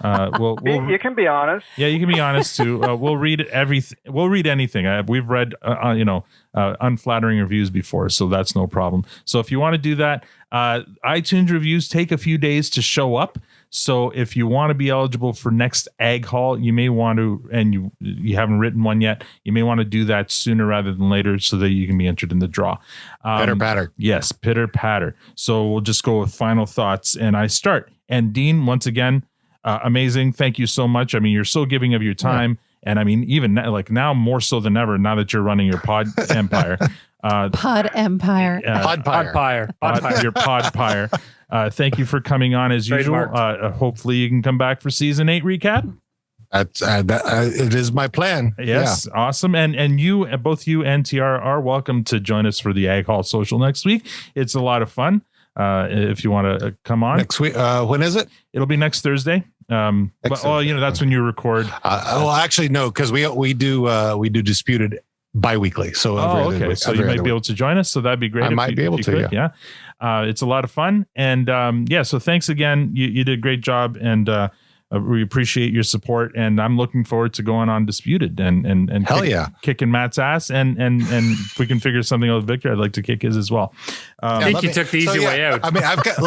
You can be honest. Yeah, you can be honest too. We'll read everything. We'll read anything. We've read, unflattering reviews before, so that's no problem. So if you want to do that, iTunes reviews take a few days to show up. So if you want to be eligible for next Ag Hall, you may want to, and you haven't written one yet, you may want to do that sooner rather than later so that you can be entered in the draw. Pitter patter. Yes, pitter patter. So we'll just go with final thoughts, and I start. And Dean, once again, amazing. Thank you so much. I mean, you're so giving of your time. Yeah. And I mean, even now more so than ever, now that you're running your pod empire. Pod Empire. Your Podpire. Thank you for coming on as usual. Hopefully you can come back for season 8 recap. It is my plan. Yes, awesome. And you, both you and TR are welcome to join us for the Ag Hall Social next week. It's a lot of fun. If you want to come on next week, when is it? It'll be next Thursday. That's when you record. Well, actually, no, because we do Disputed bi-weekly. So okay, so you might be able to join us. So that'd be great. I might be able to. Yeah. It's a lot of fun, and so thanks again. You did a great job, and we appreciate your support. And I'm looking forward to going on Disputed and kicking Matt's ass. And if we can figure something out with Victor, I'd like to kick his as well. I think you took the easy way out. I mean, I've got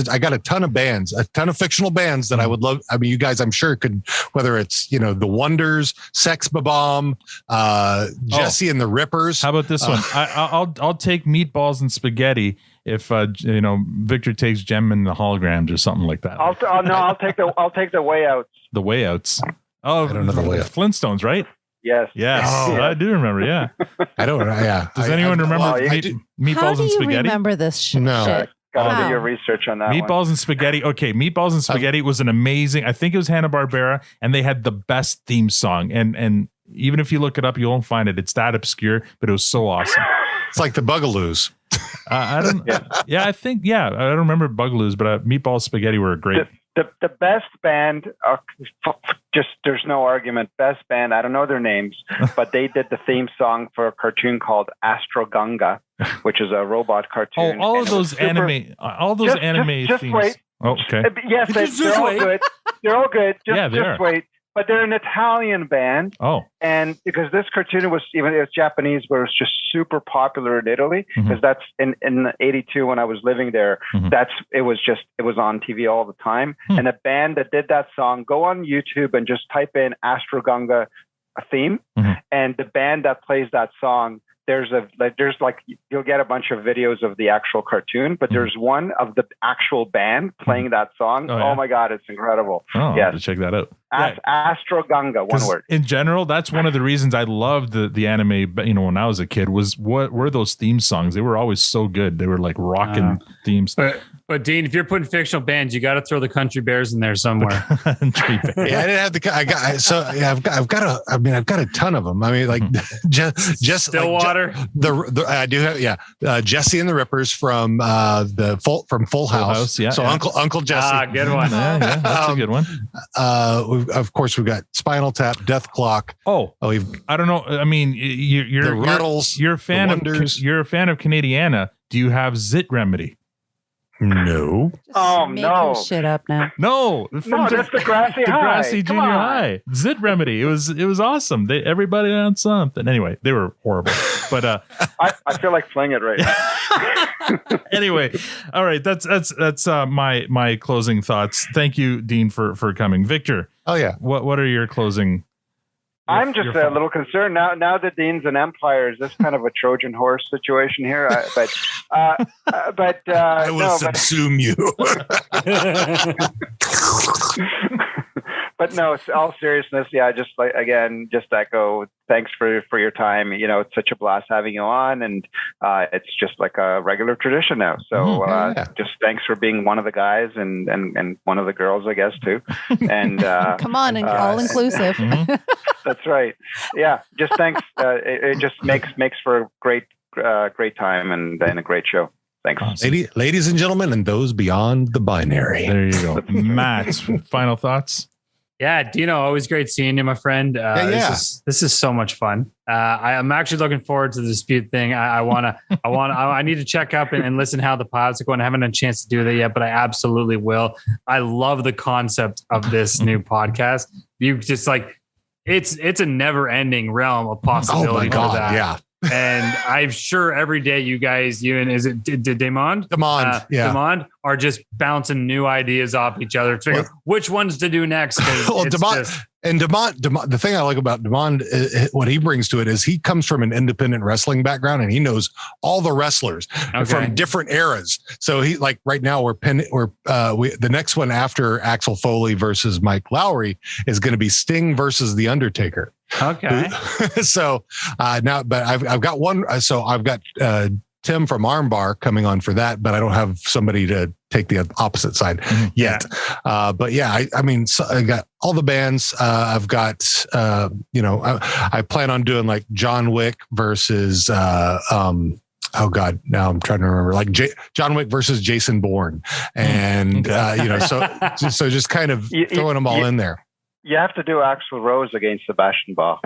I got a ton of bands, a ton of fictional bands that I would love. I mean, you guys, I'm sure could, whether it's the Wonders, Sex Bomb, Jesse and the Rippers. How about this one? I'll take Meatballs and Spaghetti if Victor takes Gem and the Holograms or something like that. I'll take the Way Outs. The Way Outs. Oh, I don't know the Way Outs. Flintstones, right? Yes. I do remember. Yeah. I don't know. Yeah. Does anyone remember Meatballs and Spaghetti? Remember this No. shit? Gotta do your research on that. Meatballs and Spaghetti. Okay, Meatballs and Spaghetti was an amazing. I think it was Hanna-Barbera, and they had the best theme song. And even if you look it up, you won't find it. It's that obscure, but it was so awesome. It's like the Bugaloos. I don't. Yeah, I think. Yeah, I don't remember Bugaloos, but Meatballs Spaghetti were great. The best band, just there's no argument. Best band. I don't know their names, but they did the theme song for a cartoon called Astrogunga, which is a robot cartoon. Oh, all those anime just themes. Wait. Oh, okay. Yes, they're all good. They're all good. Just wait. But they're an Italian band. Oh. And because this cartoon it was Japanese, but it was just super popular in Italy. Because that's in 82 when I was living there. It was on TV all the time. And the band that did that song, go on YouTube and just type in Astrogunga theme. And the band that plays that song, you'll get a bunch of videos of the actual cartoon, but there's one of the actual band playing that song. Oh my God, it's incredible. Oh, yes. I'll have to check that out. Astrogunga, one word. In general, that's one of the reasons I loved the anime, when I was a kid, was what were those theme songs? They were always so good. They were like rocking themes. But Dean, if you're putting fictional bands, you got to throw the Country Bears in there somewhere. I didn't have I've got a ton of them. I mean, like just Stillwater. I do have Jesse and the Rippers from Full House. Yeah. So Uncle Jesse. Good one. Yeah, that's a good one. Of course, we've got Spinal Tap, Death Clock. I don't know. I mean, you're the Ruddles. You're a fan of Canadiana. Do you have Zit Remedy? No. No. Shit up now. No, that's the Grassy High. Grassy Junior High. Zit Remedy. It was awesome. Everybody on something. Anyway, they were horrible. But I feel like playing it right now. Anyway, all right. That's my closing thoughts. Thank you, Dean, for coming. Victor. Oh yeah. What are your closing? I'm just a little concerned now that Dean's an Empire. Is this kind of a Trojan horse situation here? I will subsume you. But no, all seriousness, just echo thanks for your time. It's such a blast having you on, and it's just like a regular tradition now. So just thanks for being one of the guys and one of the girls, I guess, too. And come on, and all inclusive. That's right. Yeah, just thanks. It just makes for a great time and a great show. Thanks. Awesome. Ladies and gentlemen, and those beyond the binary. There you go. Matt, final thoughts? Yeah, Dino, always great seeing you, my friend. This is so much fun. I'm actually looking forward to the dispute thing. I need to check up and listen how the pods are going. I haven't had a chance to do that yet, but I absolutely will. I love the concept of this new podcast. You just it's a never ending realm of possibility. Oh my God, for that. yeah. And I'm sure every day you guys, is it Demond? Demond are just bouncing new ideas off each other to figure which ones to do next. Well, Demond, the thing I like about Demond, what he brings to it is he comes from an independent wrestling background and he knows all the wrestlers from different eras. So he right now the next one after Axel Foley versus Mike Lowry is going to be Sting versus The Undertaker. Okay. So now, but I've got one. So I've got Tim from Armbar coming on for that, but I don't have somebody to take the opposite side yet. But yeah, I mean, so I got all the bands. I've got, I plan on doing like John Wick versus, oh God, now I'm trying to remember, like John Wick versus Jason Bourne. And, so just kind of throwing them all in there. You have to do Axl Rose against Sebastian Bach.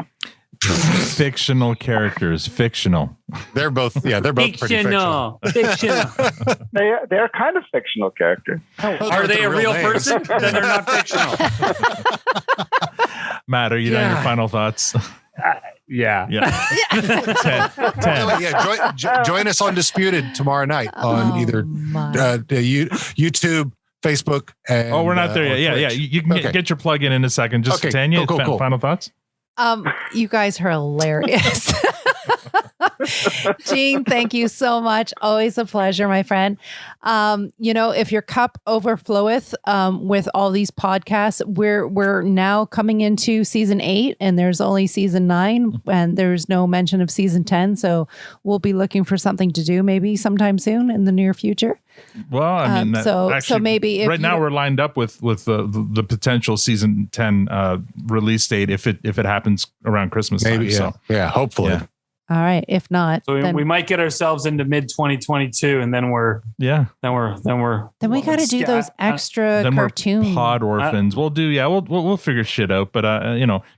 Fictional characters, fictional. They're both pretty fictional. They're kind of fictional characters. Are they a real person? Then they're not fictional. Matt, are you done your final thoughts? Yeah. 10. Join us on Disputed tomorrow night on either YouTube, Facebook. And, we're not there yet. Yeah. You can get your plug in a second. Just Tanya, cool. Final thoughts? You guys are hilarious. Gene, thank you so much. Always a pleasure, my friend. If your cup overfloweth with all these podcasts, we're now coming into season 8 and there's only season 9 and there's no mention of season 10. So we'll be looking for something to do maybe sometime soon in the near future. Well, I mean, so maybe if right now we're lined up with the potential season 10 release date if it happens around Christmas maybe time. Hopefully. Yeah. All right. If not, so then we might get ourselves into mid 2022, and then we got to do those extra then cartoons. We're pod orphans. We'll figure shit out. But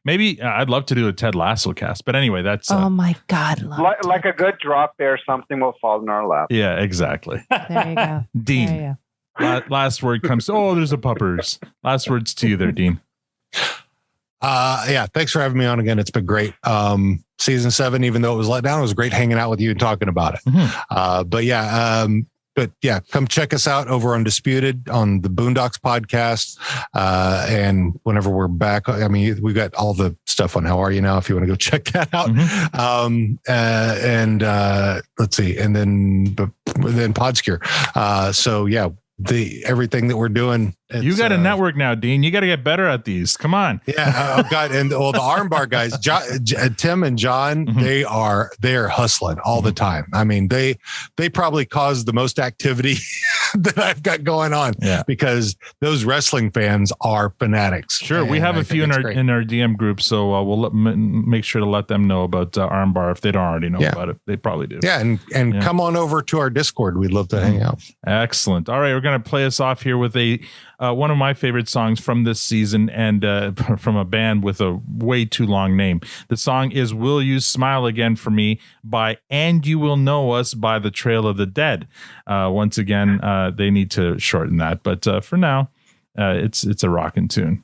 maybe I'd love to do a Ted Lasso cast. But anyway, that's oh my God, like a good drop there. Something will fall in our lap. Yeah, exactly. There you go, Dean. Last word comes. There's a puppers. Last words to you there, Dean. Thanks for having me on again. It's been great. Season 7, even though it was let down, it was great hanging out with you and talking about it. Come check us out over on Disputed on the Boondocks podcast. And whenever we're back, I mean, we've got all the stuff on How Are You Now if you want to go check that out. Let's see. And then PodScure. Everything that we're doing. You got a network now, Dean. You got to get better at these. Come on. Yeah. Oh God. And the Armbar guys, Tim and John, they are hustling all the time. I mean, they probably cause the most activity that I've got going on because those wrestling fans are fanatics. Sure. We have a few in our DM group. So we'll make sure to let them know about Armbar if they don't already know about it. They probably do. Yeah. And come on over to our Discord. We'd love to hang out. Excellent. All right. We're going to play us off here with one of my favorite songs from this season and from a band with a way too long name. The song is Will You Smile Again for Me by And You Will Know Us by the Trail of the Dead. Once again, they need to shorten that. But for now, it's a rockin' tune.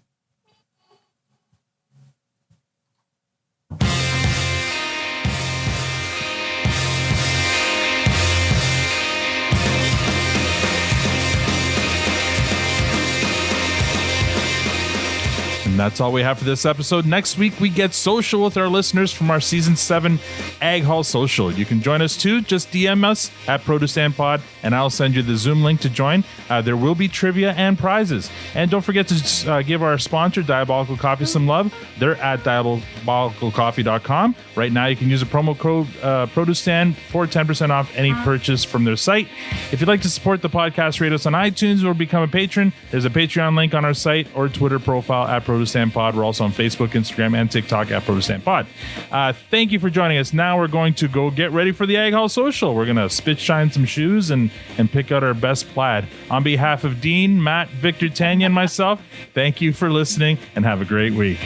And that's all we have for this episode. Next week, we get social with our listeners from our Season 7 Ag Hall Social. You can join us too. Just DM us at ProduceandPod, and I'll send you the Zoom link to join. There will be trivia and prizes. And don't forget to give our sponsor, Diabolical Coffee, some love. They're at diabolicalcoffee.com. Right now, you can use a promo code ProduceStand for 10% off any purchase from their site. If you'd like to support the podcast, rate us on iTunes or become a patron. There's a Patreon link on our site or Twitter profile at ProduceandPod. We're also on Facebook, Instagram, and TikTok at ProduceandPod. Thank you for joining us. Now we're going to go get ready for the Ag Hall Social. We're going to spit shine some shoes and pick out our best plaid. On behalf of Dean, Matt, Victor, Tanya, and myself, thank you for listening and have a great week.